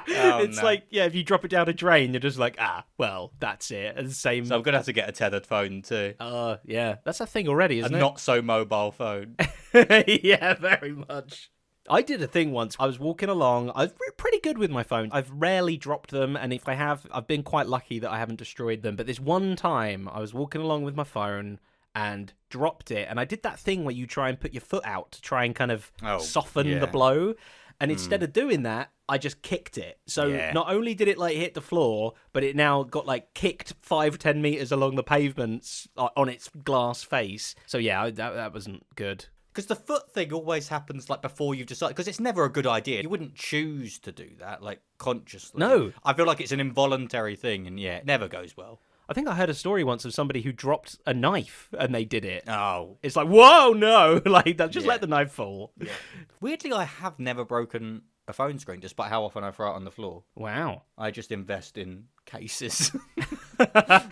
It's like, if you drop it down a drain, you're just like, well, that's it. And same. So I'm gonna have to get a tethered phone too. Yeah, that's a thing already, isn't it? A not so mobile phone. Yeah, very much. I did a thing once. I was walking along. I was pretty good with my phone. I've rarely dropped them, and if I have, I've been quite lucky that I haven't destroyed them. But this one time, I was walking along with my phone and dropped it, and I did that thing where you try and put your foot out to try and kind of soften the blow. And instead of doing that, I just kicked it. So not only did it like hit the floor, but it now got like kicked 5-10 meters along the pavements on its glass face. So yeah, that wasn't good. Because the foot thing always happens like before you've decided, because it's never a good idea. You wouldn't choose to do that, like consciously. No. I feel like it's an involuntary thing, and yeah, it never goes well. I think I heard a story once of somebody who dropped a knife and they did it. Oh. It's like, whoa, no. Like, just Yeah. let the knife fall. Yeah. Weirdly, I have never broken a phone screen, despite how often I throw it on the floor. Wow. I just invest in cases.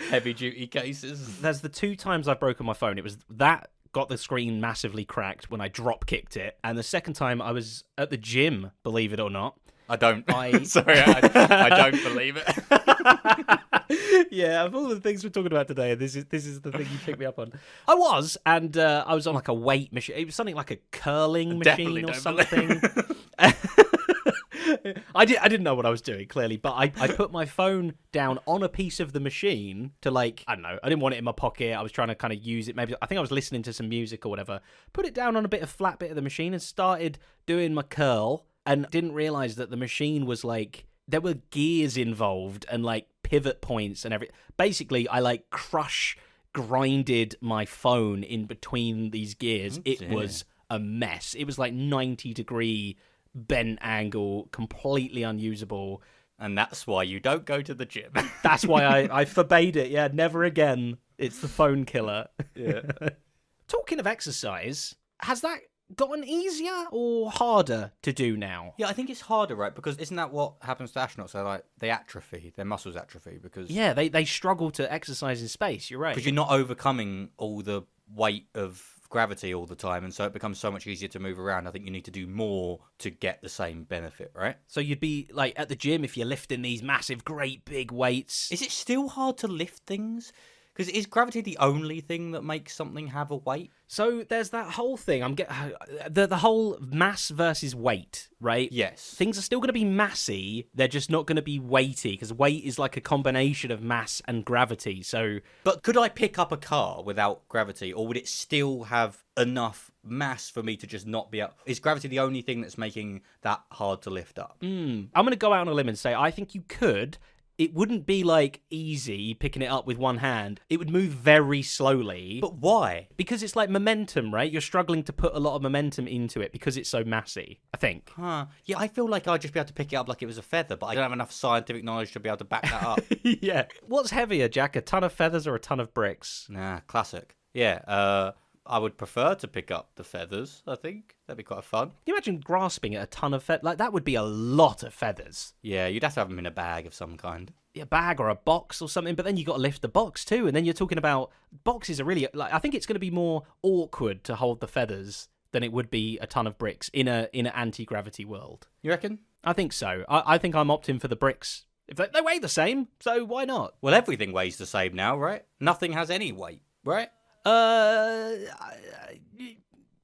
Heavy-duty cases. There's the 2 times I've broken my phone. It was that got the screen massively cracked when I drop kicked it. And the second time I was at the gym, believe it or not. I don't. Sorry, I don't believe it. Yeah, of all the things we're talking about today, this is the thing you picked me up on. I was on like a weight machine. It was something like a curling Definitely machine or don't something. I didn't know what I was doing, clearly, but I put my phone down on a piece of the machine to, like, I don't know, I didn't want it in my pocket. I was trying to kind of use it. Maybe I think I was listening to some music or whatever. Put it down on a flat bit of the machine and started doing my curl, and didn't realize that the machine was like, there were gears involved and like pivot points and everything. Basically, I like grinded my phone in between these gears. It was a mess. It was like 90-degree bent angle, completely unusable. And that's why you don't go to the gym. That's why I forbade it. Yeah, never again. It's the phone killer. Yeah. Talking of exercise, has that gotten easier or harder to do now? Yeah, I think it's harder, right? Because isn't that what happens to astronauts? They're like, they atrophy, their muscles atrophy because... Yeah, they struggle to exercise in space, you're right. Because you're not overcoming all the weight of gravity all the time, and so it becomes so much easier to move around. I think you need to do more to get the same benefit, right? So you'd be, like, at the gym if you're lifting these massive, great big weights. Is it still hard to lift things? Because is gravity the only thing that makes something have a weight? So there's that whole thing. The whole mass versus weight, right? Yes. Things are still going to be massy. They're just not going to be weighty, because weight is like a combination of mass and gravity. So, but could I pick up a car without gravity, or would it still have enough mass for me to just not be up? Is gravity the only thing that's making that hard to lift up? I'm going to go out on a limb and say I think you could. It wouldn't be, like, easy picking it up with one hand. It would move very slowly. But why? Because it's like momentum, right? You're struggling to put a lot of momentum into it because it's so massy, I think. Huh. Yeah, I feel like I'd just be able to pick it up like it was a feather, but I don't have enough scientific knowledge to be able to back that up. Yeah. What's heavier, Jack? A ton of feathers or a ton of bricks? Nah, classic. Yeah, I would prefer to pick up the feathers, I think. That'd be quite fun. Can you imagine grasping at a ton of feathers? Like, that would be a lot of feathers. Yeah, you'd have to have them in a bag of some kind. A bag or a box or something, but then you got to lift the box too, and then you're talking about boxes are really, like, I think it's going to be more awkward to hold the feathers than it would be a ton of bricks in an anti-gravity world. You reckon? I think so. I think I'm opting for the bricks. If they weigh the same, so why not? Well, everything weighs the same now, right? Nothing has any weight, right?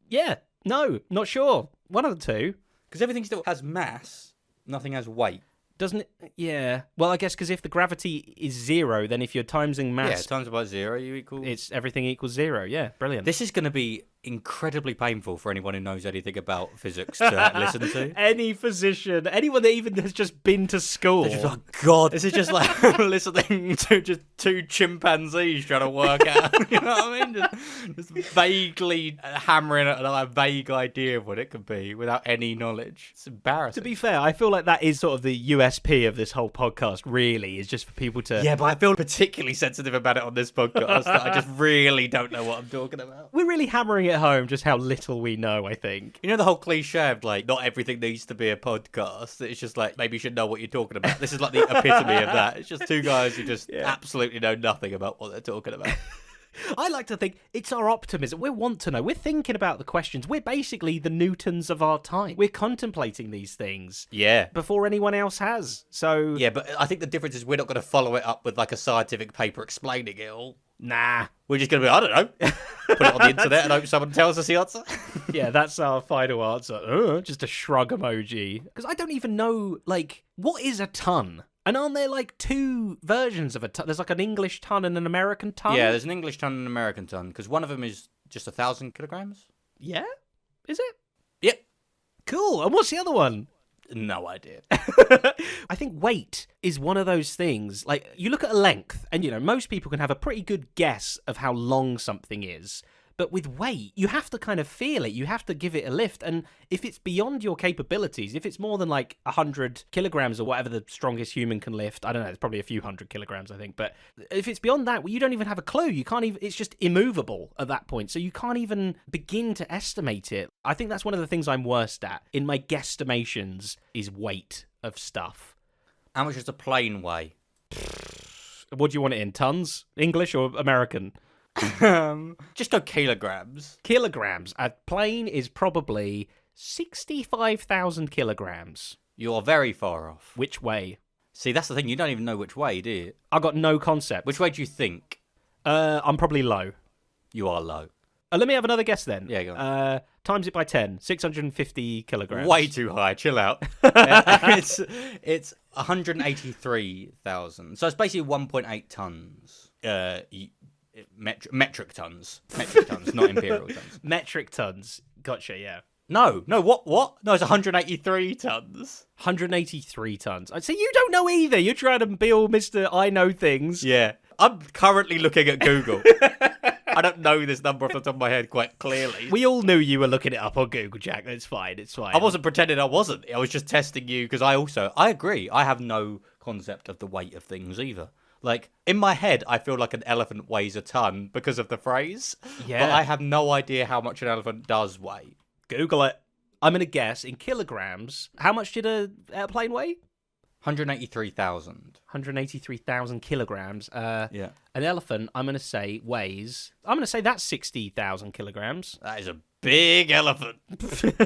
Yeah, no, not sure. One of the two. Because everything still has mass, nothing has weight. Doesn't it? Yeah. Well, I guess because if the gravity is 0, then if you're timesing mass... Yeah, times by 0, you equal... It's everything equals 0, yeah. Brilliant. This is going to be incredibly painful for anyone who knows anything about physics to listen to. Any physician, anyone that even has just been to school. They're just like, God, this is just like listening to just 2 chimpanzees trying to work out, you know what I mean? Just vaguely hammering at a vague idea of what it could be without any knowledge. It's embarrassing. To be fair, I feel like that is sort of the USP of this whole podcast, really, is just for people to... Yeah, but I feel particularly sensitive about it on this podcast that I just really don't know what I'm talking about. We're really hammering it home just how little we know, I think. You know the whole cliche of, like, not everything needs to be a podcast? It's just like, maybe you should know what you're talking about. This is like the epitome of that. It's just 2 guys who just absolutely know nothing about what they're talking about. I like to think it's our optimism. We want to know. We're thinking about the questions. We're basically the Newtons of our time. We're contemplating these things. Yeah. Before anyone else has. So... Yeah, but I think the difference is we're not going to follow it up with, like, a scientific paper explaining it all. Nah. We're just going to be, I don't know, put it on the internet and hope someone tells us the answer. Yeah, that's our final answer. Just a shrug emoji. Because I don't even know, like, what is a ton? And aren't there, like, 2 versions of a ton? There's, like, an English ton and an American ton? Yeah, there's an English ton and an American ton, because one of them is just 1,000 kilograms. Yeah? Is it? Yep. Cool. And what's the other one? No idea. I think weight is one of those things. Like, you look at a length, and, you know, most people can have a pretty good guess of how long something is. But with weight, you have to kind of feel it. You have to give it a lift. And if it's beyond your capabilities, if it's more than like 100 kilograms or whatever the strongest human can lift, I don't know, it's probably a few hundred kilograms, I think. But if it's beyond that, well, you don't even have a clue. You can't even, it's just immovable at that point. So you can't even begin to estimate it. I think that's one of the things I'm worst at in my guesstimations is weight of stuff. How much does a plane weigh? What do you want it in? Tons? English or American? Just go kilograms. Kilograms. A plane is probably 65,000 kilograms. You are very far off. Which way? See, that's the thing. You don't even know which way, do you? I got no concept. Which way do you think? I'm probably low. You are low. Let me have another guess then. Yeah, go on. Times it by 10. 650 kilograms. Way too high. Chill out. It's 183,000. So it's basically 1.8 tons. Metric tons. Metric tons, not imperial tons. Metric tons. Gotcha, yeah. No, what? No, it's 183 tons. 183 tons. So you don't know either. You're trying to be all Mr. I know things. Yeah. I'm currently looking at Google. I don't know this number off the top of my head quite clearly. We all knew you were looking it up on Google, Jack. It's fine. I wasn't pretending I wasn't. I was just testing you because I agree. I have no concept of the weight of things either. Like, in my head, I feel like an elephant weighs a ton because of the phrase. Yeah. But I have no idea how much an elephant does weigh. Google it. I'm going to guess in kilograms. How much did a airplane weigh? 183,000. 183,000 kilograms. Yeah. An elephant, I'm going to say, weighs... I'm going to say that's 60,000 kilograms. That is a big elephant.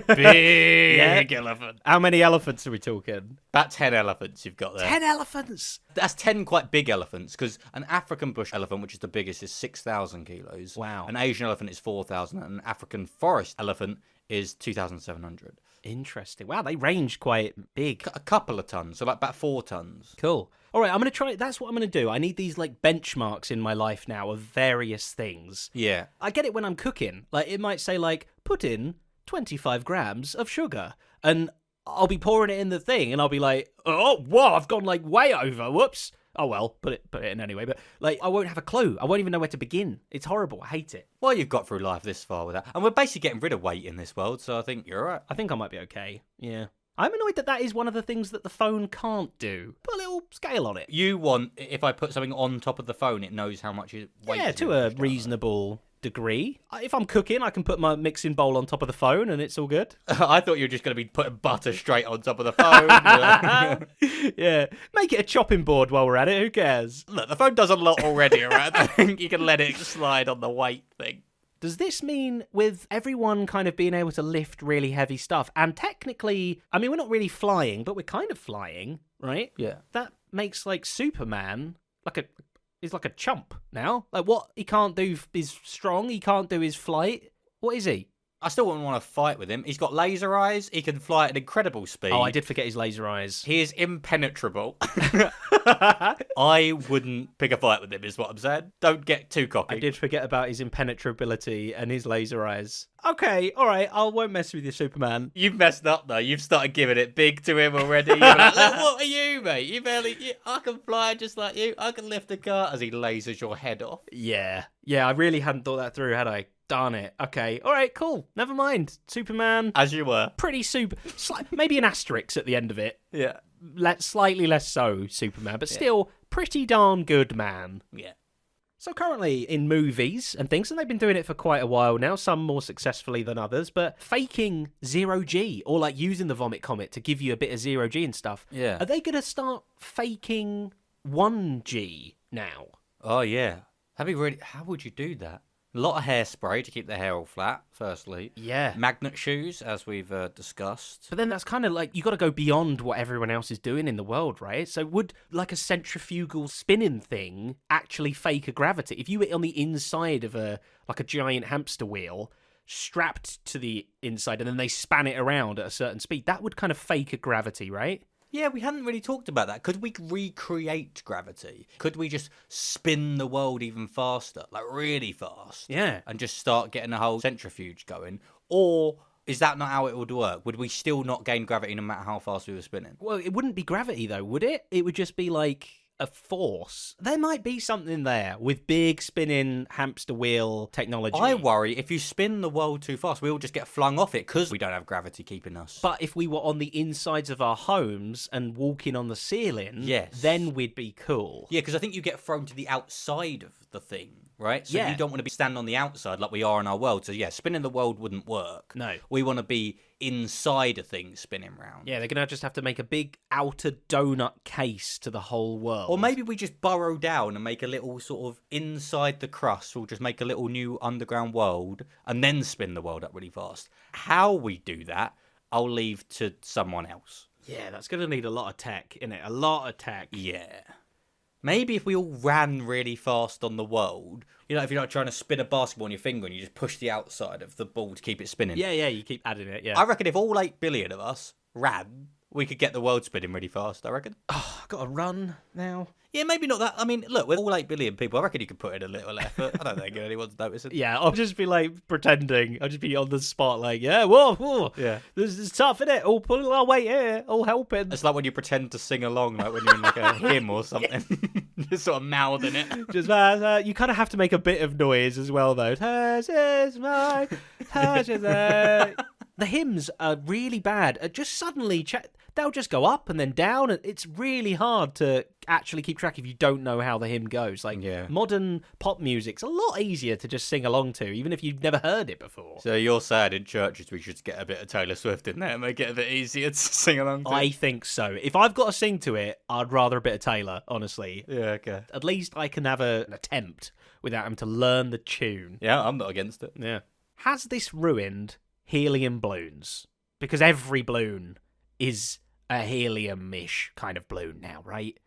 Big elephant. How many elephants are we talking? About 10 elephants you've got there. 10 elephants? That's 10 quite big elephants, because an African bush elephant, which is the biggest, is 6,000 kilos. Wow. An Asian elephant is 4,000, and an African forest elephant is 2,700. Interesting. Wow, they range quite big. A couple of tons, so like about 4 tons. Cool. All right, I'm going to try... That's what I'm going to do. I need these, like, benchmarks in my life now of various things. Yeah. I get it when I'm cooking. Like, it might say, like, put in 25 grams of sugar. And I'll be pouring it in the thing, and I'll be like, oh, whoa, I've gone, like, way over. Whoops. Oh, well, put it in anyway. But, like, I won't have a clue. I won't even know where to begin. It's horrible. I hate it. Well, you've got through life this far with that. And we're basically getting rid of weight in this world, so I think you're all right. I think I might be okay. Yeah. I'm annoyed that is one of the things that the phone can't do. Put a little scale on it. You want, if I put something on top of the phone, it knows how much it weighs. Yeah, to a reasonable degree. If I'm cooking, I can put my mixing bowl on top of the phone and it's all good. I thought you were just going to be putting butter straight on top of the phone. Yeah, make it a chopping board while we're at it. Who cares? Look, the phone does a lot already, right? I think you can let it slide on the weight thing. Does this mean with everyone kind of being able to lift really heavy stuff, and technically, I mean, we're not really flying, but we're kind of flying, right? Yeah. That makes, like, Superman is like a chump now. Like, what he can't do is strong, he can't do his flight. What is he? I still wouldn't want to fight with him. He's got laser eyes. He can fly at an incredible speed. Oh, I did forget his laser eyes. He is impenetrable. I wouldn't pick a fight with him, is what I'm saying. Don't get too cocky. I did forget about his impenetrability and his laser eyes. Okay, all right, I won't mess with you, Superman. You've messed up, though. You've started giving it big to him already. You're like, what are you, mate? I can fly just like you. I can lift a car as he lasers your head off. Yeah, I really hadn't thought that through, had I? Darn it. Okay. All right, cool. Never mind. Superman. As you were. Pretty super. Maybe an asterisk at the end of it. Yeah. Slightly less so, Superman, but still pretty darn good man. Yeah. So currently in movies and things, and they've been doing it for quite a while now, some more successfully than others, but faking 0G or like using the vomit comet to give you a bit of 0G and stuff. Yeah. Are they going to start faking 1G now? Oh, yeah. That'd be really... How would you do that? A lot of hairspray to keep the hair all flat, firstly. Yeah. Magnet shoes, as we've discussed. But then that's kind of like, you got to go beyond what everyone else is doing in the world, right? So would like a centrifugal spinning thing actually fake a gravity? If you were on the inside of a giant hamster wheel strapped to the inside and then they span it around at a certain speed, that would kind of fake a gravity, right? Yeah, we hadn't really talked about that. Could we recreate gravity? Could we just spin the world even faster, like really fast? Yeah. And just start getting a whole centrifuge going? Or is that not how it would work? Would we still not gain gravity no matter how fast we were spinning? Well, it wouldn't be gravity though, would it? It would just be like, a force, there might be something there with big spinning hamster wheel technology. I worry if you spin the world too fast, we all just get flung off it because we don't have gravity keeping us. But if we were on the insides of our homes and walking on the ceiling, yes, then we'd be cool. Yeah, because I think you get thrown to the outside of the thing, right? So yeah. you don't want to be standing on the outside like we are in our world. So yeah, spinning the world wouldn't work. No. We want to be inside a thing spinning round. Yeah, they're going to just have to make a big outer donut case to the whole world. Or maybe we just burrow down and make a little sort of inside the crust. We'll just make a little new underground world and then spin the world up really fast. How we do that, I'll leave to someone else. Yeah, that's going to need a lot of tech, innit? A lot of tech. Yeah. Maybe if we all ran really fast on the world, you know, if you're not trying to spin a basketball on your finger and you just push the outside of the ball to keep it spinning. Yeah, you keep adding it, yeah. I reckon if all 8 billion of us ran, we could get the world spinning really fast, I reckon. Oh, I've got to run now. Yeah, maybe not that. I mean, look, with all 8 billion people, I reckon you could put in a little effort. I don't think anyone's noticing. Yeah, I'll just be like pretending. I'll just be on the spot like, yeah, whoa. Yeah. This is tough, innit? All pulling our weight here, all helping. It's like when you pretend to sing along, like when you're in like a hymn or something. Just sort of mouthing it. Just you kind of have to make a bit of noise as well, though. This is my, the hymns are really bad. Just suddenly, they'll just go up and then down. And it's really hard to actually keep track if you don't know how the hymn goes. Like, modern pop music's a lot easier to just sing along to, even if you've never heard it before. So you're saying in churches we should get a bit of Taylor Swift in there and make it a bit easier to sing along to? I think so. If I've got to sing to it, I'd rather a bit of Taylor, honestly. Yeah, okay. At least I can have an attempt without having to learn the tune. Yeah, I'm not against it. Yeah. Has this ruined helium balloons? Because every balloon is a helium-ish kind of balloon now, right?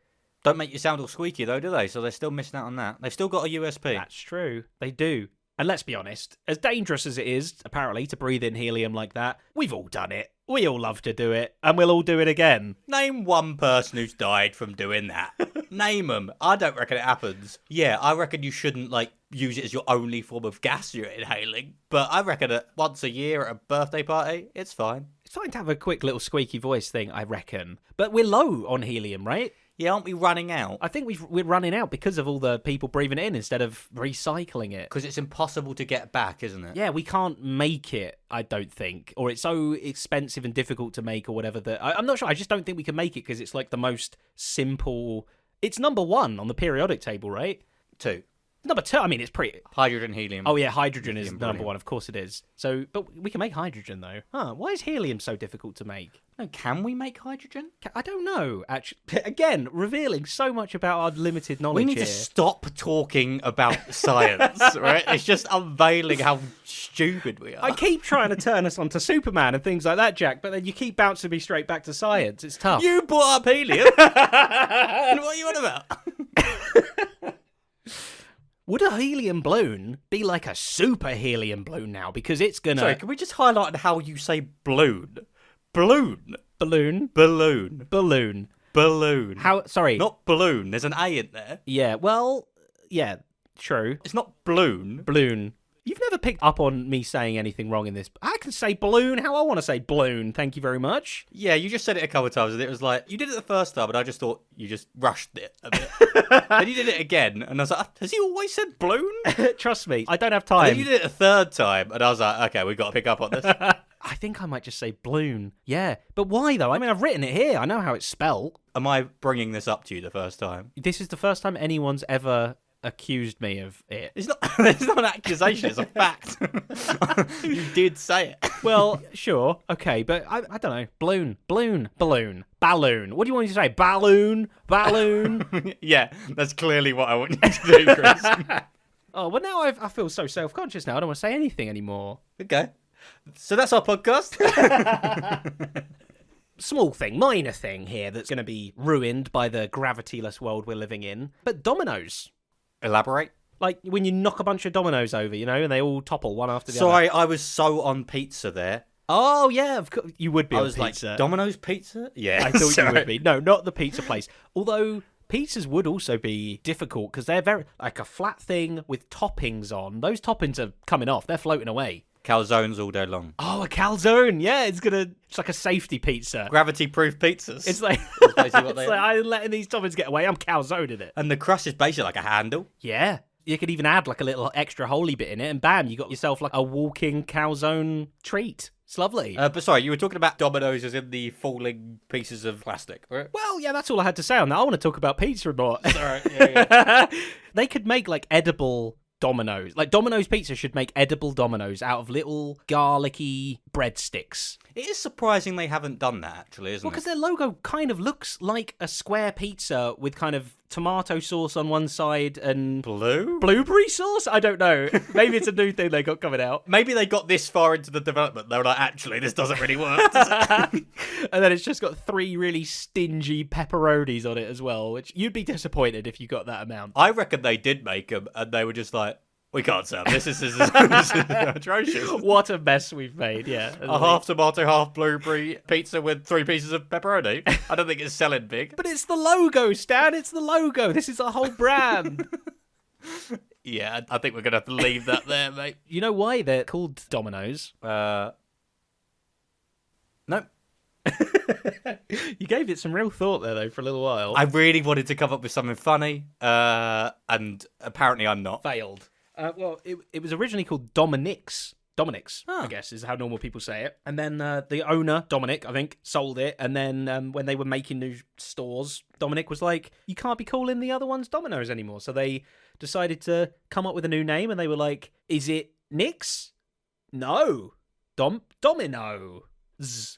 Don't make you sound all squeaky, though, do they? So they're still missing out on that. They've still got a USP. That's true. They do. And let's be honest, as dangerous as it is, apparently, to breathe in helium like that, we've all done it. We all love to do it, and we'll all do it again. Name one person who's died from doing that. Name them. I don't reckon it happens. Yeah, I reckon you shouldn't, use it as your only form of gas you're inhaling. But I reckon that once a year at a birthday party, it's fine. It's fine to have a quick little squeaky voice thing, I reckon. But we're low on helium, right? Yeah, aren't we running out? I think we're running out because of all the people breathing it in instead of recycling it. Because it's impossible to get back, isn't it? Yeah, we can't make it, I don't think. Or it's so expensive and difficult to make or whatever. I'm not sure. I just don't think we can make it because it's like the most simple... It's number 1 on the periodic table, right? 2. Number 2, I mean, it's pretty... Hydrogen, helium. Oh, yeah, hydrogen is helium, number 1, of course it is. So, but we can make hydrogen, though. Why is helium so difficult to make? No, can we make hydrogen? I don't know, actually. Again, revealing so much about our limited knowledge We need here. to stop talking about science, right? It's just unveiling how stupid we are. I keep trying to turn us onto Superman and things like that, Jack, but then you keep bouncing me straight back to science. It's tough. You brought up helium. What are you on about? Would a helium balloon be like a super helium balloon now? Because it's gonna... Sorry, can we just highlight how you say balloon? Balloon. Balloon. Balloon. Balloon. Balloon. How... Sorry. Not balloon. There's an A in there. Yeah, well... Yeah, true. It's not balloon. Balloon. You've never picked up on me saying anything wrong in this. I can say balloon how I want to say balloon. Thank you very much. Yeah, you just said it a couple of times, and it was like, you did it the first time, but I just thought you just rushed it a bit. Then you did it again, and I was like, has he always said balloon? Trust me, I don't have And time. then you did it a third time, and I was like, okay, we've got to pick up on this. I think I might just say balloon. Yeah, but why though? I mean, I've written it here. I know how it's spelled. Am I bringing this up to you the first time? This is the first time anyone's ever accused me of it. It's not an accusation, it's a fact. You did say it. Well, sure, okay, but I don't know. Balloon. Balloon. What do you want me to say? Balloon. Yeah, that's clearly what I want you to do, Kris. Oh, well, now I feel so self-conscious now. I don't want to say anything anymore. Okay. So that's our podcast. Small thing, minor thing here that's going to be ruined by the gravityless world we're living in. But dominoes. Elaborate. Like when you knock a bunch of dominoes over, you know, and they all topple one after the other. Sorry, I was so on pizza there. Oh, yeah, of course. You would be I on was pizza. like, Domino's pizza? Yeah. I thought you would be. No, not the pizza place. Although pizzas would also be difficult because they're very, like a flat thing with toppings on. Those toppings are coming off. They're floating away. Calzones all day long. Oh, a calzone. Yeah, it's like a safety pizza. Gravity-proof pizzas. It's like, That's basically what it's they like are. I'm letting these toppings get away. I'm calzoning it. And the crust is basically like a handle. Yeah. You could even add like a little extra holy bit in it, and bam, you got yourself like a walking calzone treat. It's lovely. But sorry, you were talking about Dominoes as in the falling pieces of plastic, right? Well, yeah, that's all I had to say on that. I want to talk about pizza more. Sorry, yeah. They could make like edible Dominoes. Like Domino's Pizza should make edible Dominoes out of little garlicky breadsticks. It is surprising they haven't done that, actually, isn't Well, it? because their logo kind of looks like a square pizza with kind of tomato sauce on one side and blueberry sauce? I don't know. Maybe it's a new thing they got coming out. Maybe they got this far into the development, they were like, actually, this doesn't really work, does it? And then it's just got 3 really stingy pepperonis on it as well, which you'd be disappointed if you got that amount. I reckon they did make them, and they were just like, we can't sell this. This is atrocious. What a mess we've made, yeah. A half tomato, half blueberry pizza with 3 pieces of pepperoni. I don't think it's selling big. But it's the logo, Stan. It's the logo. This is a whole brand. Yeah, I think we're going to have to leave that there, mate. You know why they're called Dominoes? No. You gave it some real thought there, though, for a little while. I really wanted to come up with something funny, and apparently I'm not. Failed. Well, it was originally called Dominic's. Dominic's, Huh. I guess, is how normal people say it. And then the owner, Dominic, I think, sold it. And then when they were making new stores, Dominic was like, you can't be calling the other ones Domino's anymore. So they decided to come up with a new name. And they were like, is it Nick's? No. Domino.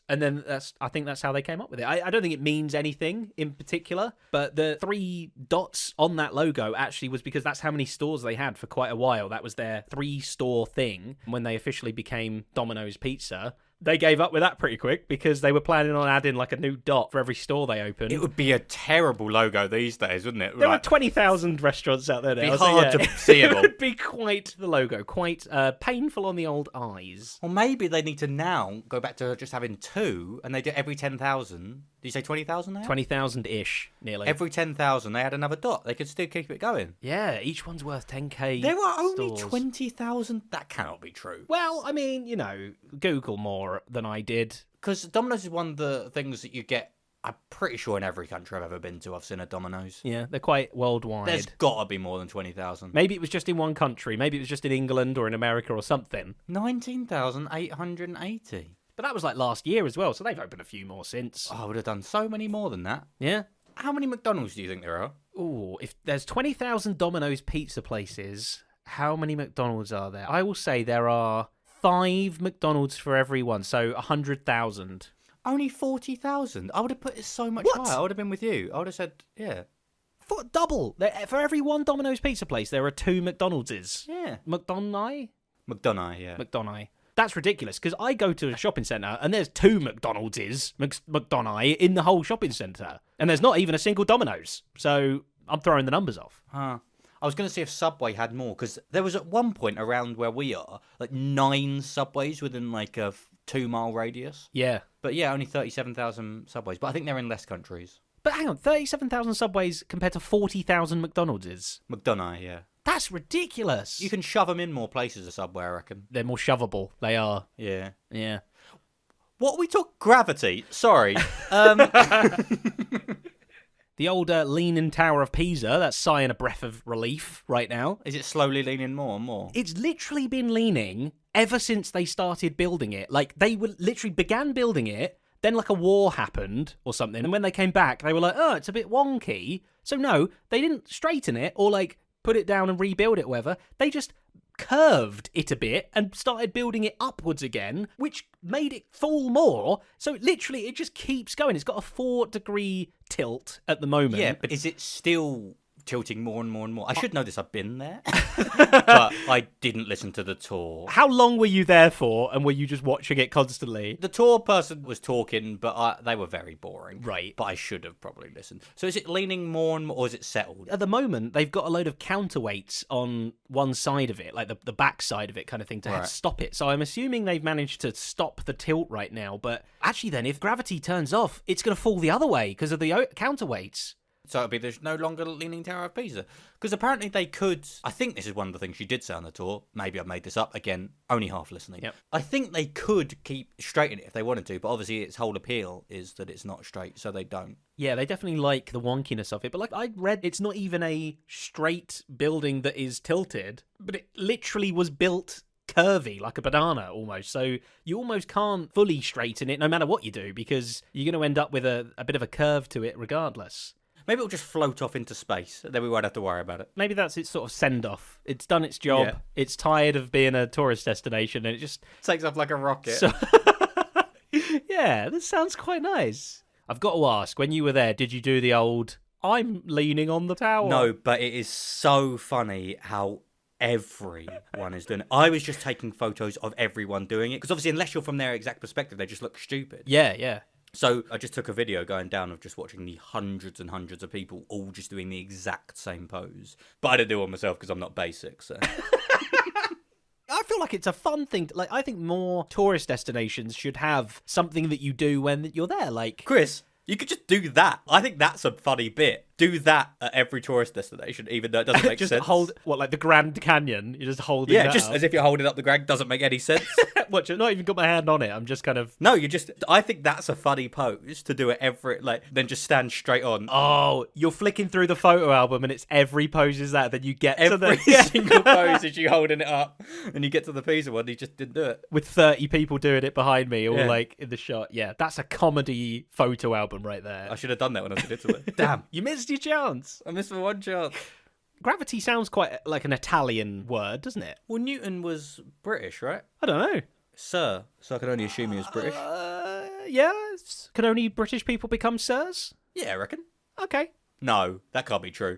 And then I think that's how they came up with it. I don't think it means anything in particular, but the 3 dots on that logo actually was because that's how many stores they had for quite a while. That was their 3-store thing. When they officially became Domino's Pizza, they gave up with that pretty quick because they were planning on adding like a new dot for every store they opened. It would be a terrible logo these days, wouldn't it? There are 20,000 restaurants out there now. It'd be hard to see them all. It would be quite the logo, quite painful on the old eyes. Or maybe they need to now go back to just having 2, and they do every 10,000. Did you say 20,000 now? 20,000-ish, nearly. Every 10,000, they had another dot. They could still keep it going. Yeah, each one's worth 10k. There are only stores. 20,000? That cannot be true. Well, I mean, you know, Google more than I did. Because Domino's is one of the things that you get, I'm pretty sure in every country I've ever been to, I've seen a Domino's. Yeah, they're quite worldwide. There's got to be more than 20,000. Maybe it was just in one country. Maybe it was just in England or in America or something. 19,880. But that was like last year as well, so they've opened a few more since. Oh, I would have done so many more than that. Yeah. How many McDonald's do you think there are? Ooh, if there's 20,000 Domino's pizza places, how many McDonald's are there? I will say there are 5 McDonald's for every one, so 100,000. Only 40,000. I would have put it so much What? higher. I would have been with you. I would have said, yeah. For double. For every one Domino's pizza place, there are 2 McDonald's. Yeah. McDonald's? McDonough, yeah. McDonald's. That's ridiculous, because I go to a shopping centre and there's 2 McDonald's, McDonald's, in the whole shopping centre. And there's not even a single Domino's. So I'm throwing the numbers off. Huh. I was going to see if Subway had more, because there was at one point around where we are, like 9 Subways within like a 2-mile radius. Yeah. But yeah, only 37,000 Subways. But I think they're in less countries. But hang on, 37,000 Subways compared to 40,000 McDonald's. McDonough, yeah. That's ridiculous. You can shove them in more places, a Subway, I reckon. They're more shovable. They are. Yeah. Yeah. What we talk gravity? Sorry. The old Leaning Tower of Pisa, that's sighing a breath of relief right now. Is it slowly leaning more and more? It's literally been leaning ever since they started building it. Like, they were literally began building it, then like a war happened or something, and when they came back, they were like, oh, it's a bit wonky. So no, they didn't straighten it or like put it down and rebuild it or whatever. They just curved it a bit and started building it upwards again, which made it fall more. So literally it just keeps going. It's got a 4-degree tilt at the moment. Yeah, but is it still tilting more and more and more? I should know this, I've been there. But I didn't listen to the tour. How long were you there for, and were you just watching it constantly? The tour person was talking, but they were very boring. Right. But I should have probably listened. So is it leaning more and more, or is it settled? At the moment, they've got a load of counterweights on one side of it, like the back side of it kind of thing, to Right. stop it. So I'm assuming they've managed to stop the tilt right now. But actually then, if gravity turns off, it's going to fall the other way because of the counterweights. So it'll be there's no longer Leaning Tower of Pisa. Because apparently they could, I think this is one of the things she did say on the tour. Maybe I've made this up. Again, only half listening. Yep. I think they could keep straight in it if they wanted to, but obviously its whole appeal is that it's not straight, so they don't. Yeah, they definitely like the wonkiness of it. But like I read, it's not even a straight building that is tilted, but it literally was built curvy, like a banana almost. So you almost can't fully straighten it no matter what you do, because you're going to end up with a bit of a curve to it regardless. Maybe it'll just float off into space, then we won't have to worry about it. Maybe that's its sort of send-off. It's done its job. Yeah. It's tired of being a tourist destination, and it just... Takes off like a rocket. So... Yeah, this sounds quite nice. I've got to ask, when you were there, did you do the old, I'm leaning on the tower? No, but it is so funny how everyone is doing it. I was just taking photos of everyone doing it, because obviously unless you're from their exact perspective, they just look stupid. Yeah. So I just took a video going down of just watching the hundreds and hundreds of people all just doing the exact same pose. But I didn't do one myself because I'm not basic, so... I feel like it's a fun thing. I think more tourist destinations should have something that you do when you're there. Like, Kris, you could just do that. I think that's a funny bit. Do that at every tourist destination, even though it doesn't make just sense. hold, like the Grand Canyon? You're just holding Yeah, that just up. as if you're holding up the Grand, doesn't make any sense. Watch, I've not even got my hand on it. I'm just kind of... No, I think that's a funny pose to do it then just stand straight on. Oh, you're flicking through the photo album and it's every pose is that. Then you get to Every the... single pose is you holding it up, and you get to the Pisa one, you just didn't do it. With 30 people doing it behind me, all Yeah. like in the shot. Yeah, that's a comedy photo album right there. I should have done that when I was in Italy. Damn, You missed your chance. I missed my one chance. Gravity sounds quite like an Italian word, doesn't it? Well, Newton was British, right? I don't know. Sir, so I can only assume he was British. Yeah. Can only British people become sirs? Yeah, I reckon. Okay. No, that can't be true.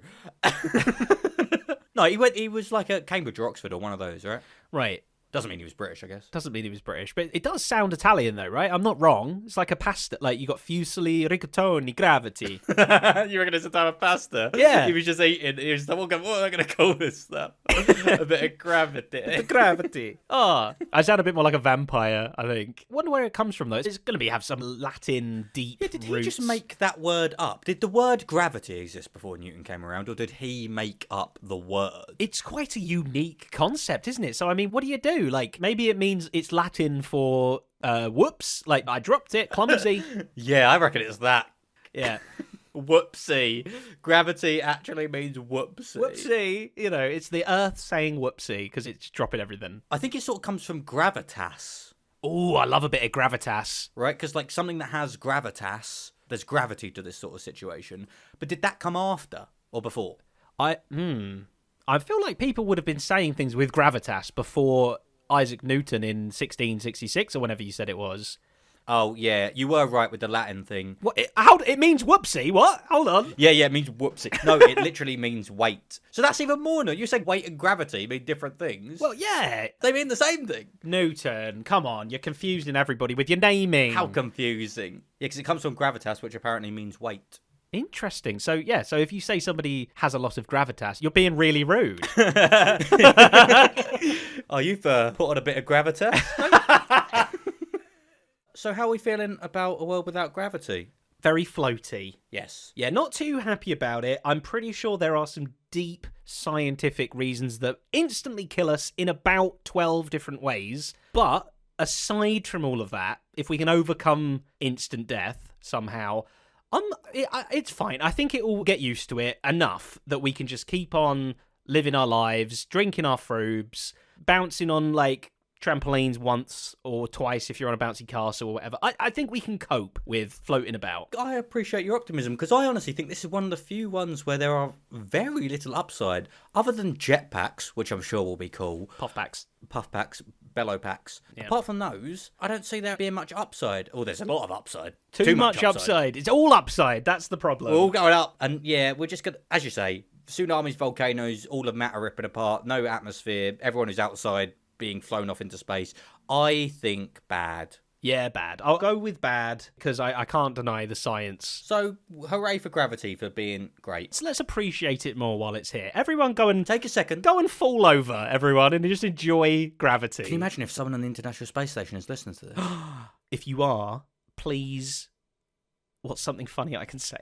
No, he was like at Cambridge or Oxford or one of those, right? Right. Doesn't mean he was British, I guess. Doesn't mean he was British, but it does sound Italian though, right? I'm not wrong. It's like a pasta. Like you got fusili, rigatoni, gravity. You reckon it's a type of pasta? Yeah. He was just eating. He was like, what am I going to call this stuff? A bit of gravity. Gravity. Oh, I sound a bit more like a vampire, I think. Wonder where it comes from though. It's going to have some Latin deep Did he roots. just make that word up? Did the word gravity exist before Newton came around, or did he make up the word? It's quite a unique concept, isn't it? So, I mean, what do you do? Like, maybe it means it's Latin for whoops. Like, I dropped it, clumsy. Yeah, I reckon it's that. Yeah. Whoopsie. Gravity actually means whoopsie. Whoopsie. You know, it's the earth saying whoopsie because it's dropping everything. I think it sort of comes from gravitas, Oh, I love a bit of gravitas. right? Because like something that has gravitas, there's gravity to this sort of situation. But did that come after or before? I feel like people would have been saying things with gravitas before Isaac Newton in 1666 or whenever you said it was. Oh, yeah, you were right with the Latin thing. What? It means whoopsie. What? Hold on. Yeah, it means whoopsie. No, it literally means weight. So that's even more. No, you said weight and gravity mean different things. Well, yeah. They mean the same thing. Newton, come on. You're confusing everybody with your naming. How confusing. Yeah, because it comes from gravitas, which apparently means weight. Interesting. So, yeah, so if you say somebody has a lot of gravitas, you're being really rude. Oh, you've put on a bit of gravitas. So how are we feeling about a world without gravity? Very floaty. Yes. Yeah, not too happy about it. I'm pretty sure there are some deep scientific reasons that instantly kill us in about 12 different ways. But aside from all of that, if we can overcome instant death somehow, it's fine. I think it will get used to it enough that we can just keep on living our lives, drinking our frubes, bouncing on like trampolines once or twice if you're on a bouncy castle or whatever. I think we can cope with floating about. I appreciate your optimism, because I honestly think this is one of the few ones where there are very little upside, other than jetpacks, which I'm sure will be cool. Puffpacks. Puffpacks, bellow packs. Yeah. Apart from those, I don't see there being much upside. Oh, there's a lot of upside. Too much upside. It's all upside. That's the problem. We're all going up, and yeah, we're just going to, as you say, tsunamis, volcanoes, all of matter ripping apart, no atmosphere, everyone who's outside being flown off into space. I think bad. Yeah, bad. I'll go with bad because I can't deny the science. So, hooray for gravity for being great. So let's appreciate it more while it's here. Everyone go and Take a second. fall over, everyone, and just enjoy gravity. Can you imagine if someone on the International Space Station is listening to this? If you are, please, what's something funny I can say?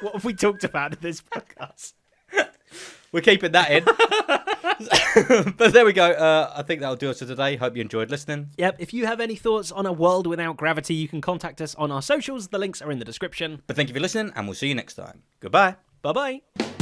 What have we talked about in this podcast? We're keeping that in. But there we go. I think that'll do us for today. Hope you enjoyed listening. Yep, if you have any thoughts on a world without gravity, you can contact us on our socials. The links are in the description. But thank you for listening, and we'll see you next time. Goodbye. Bye-bye.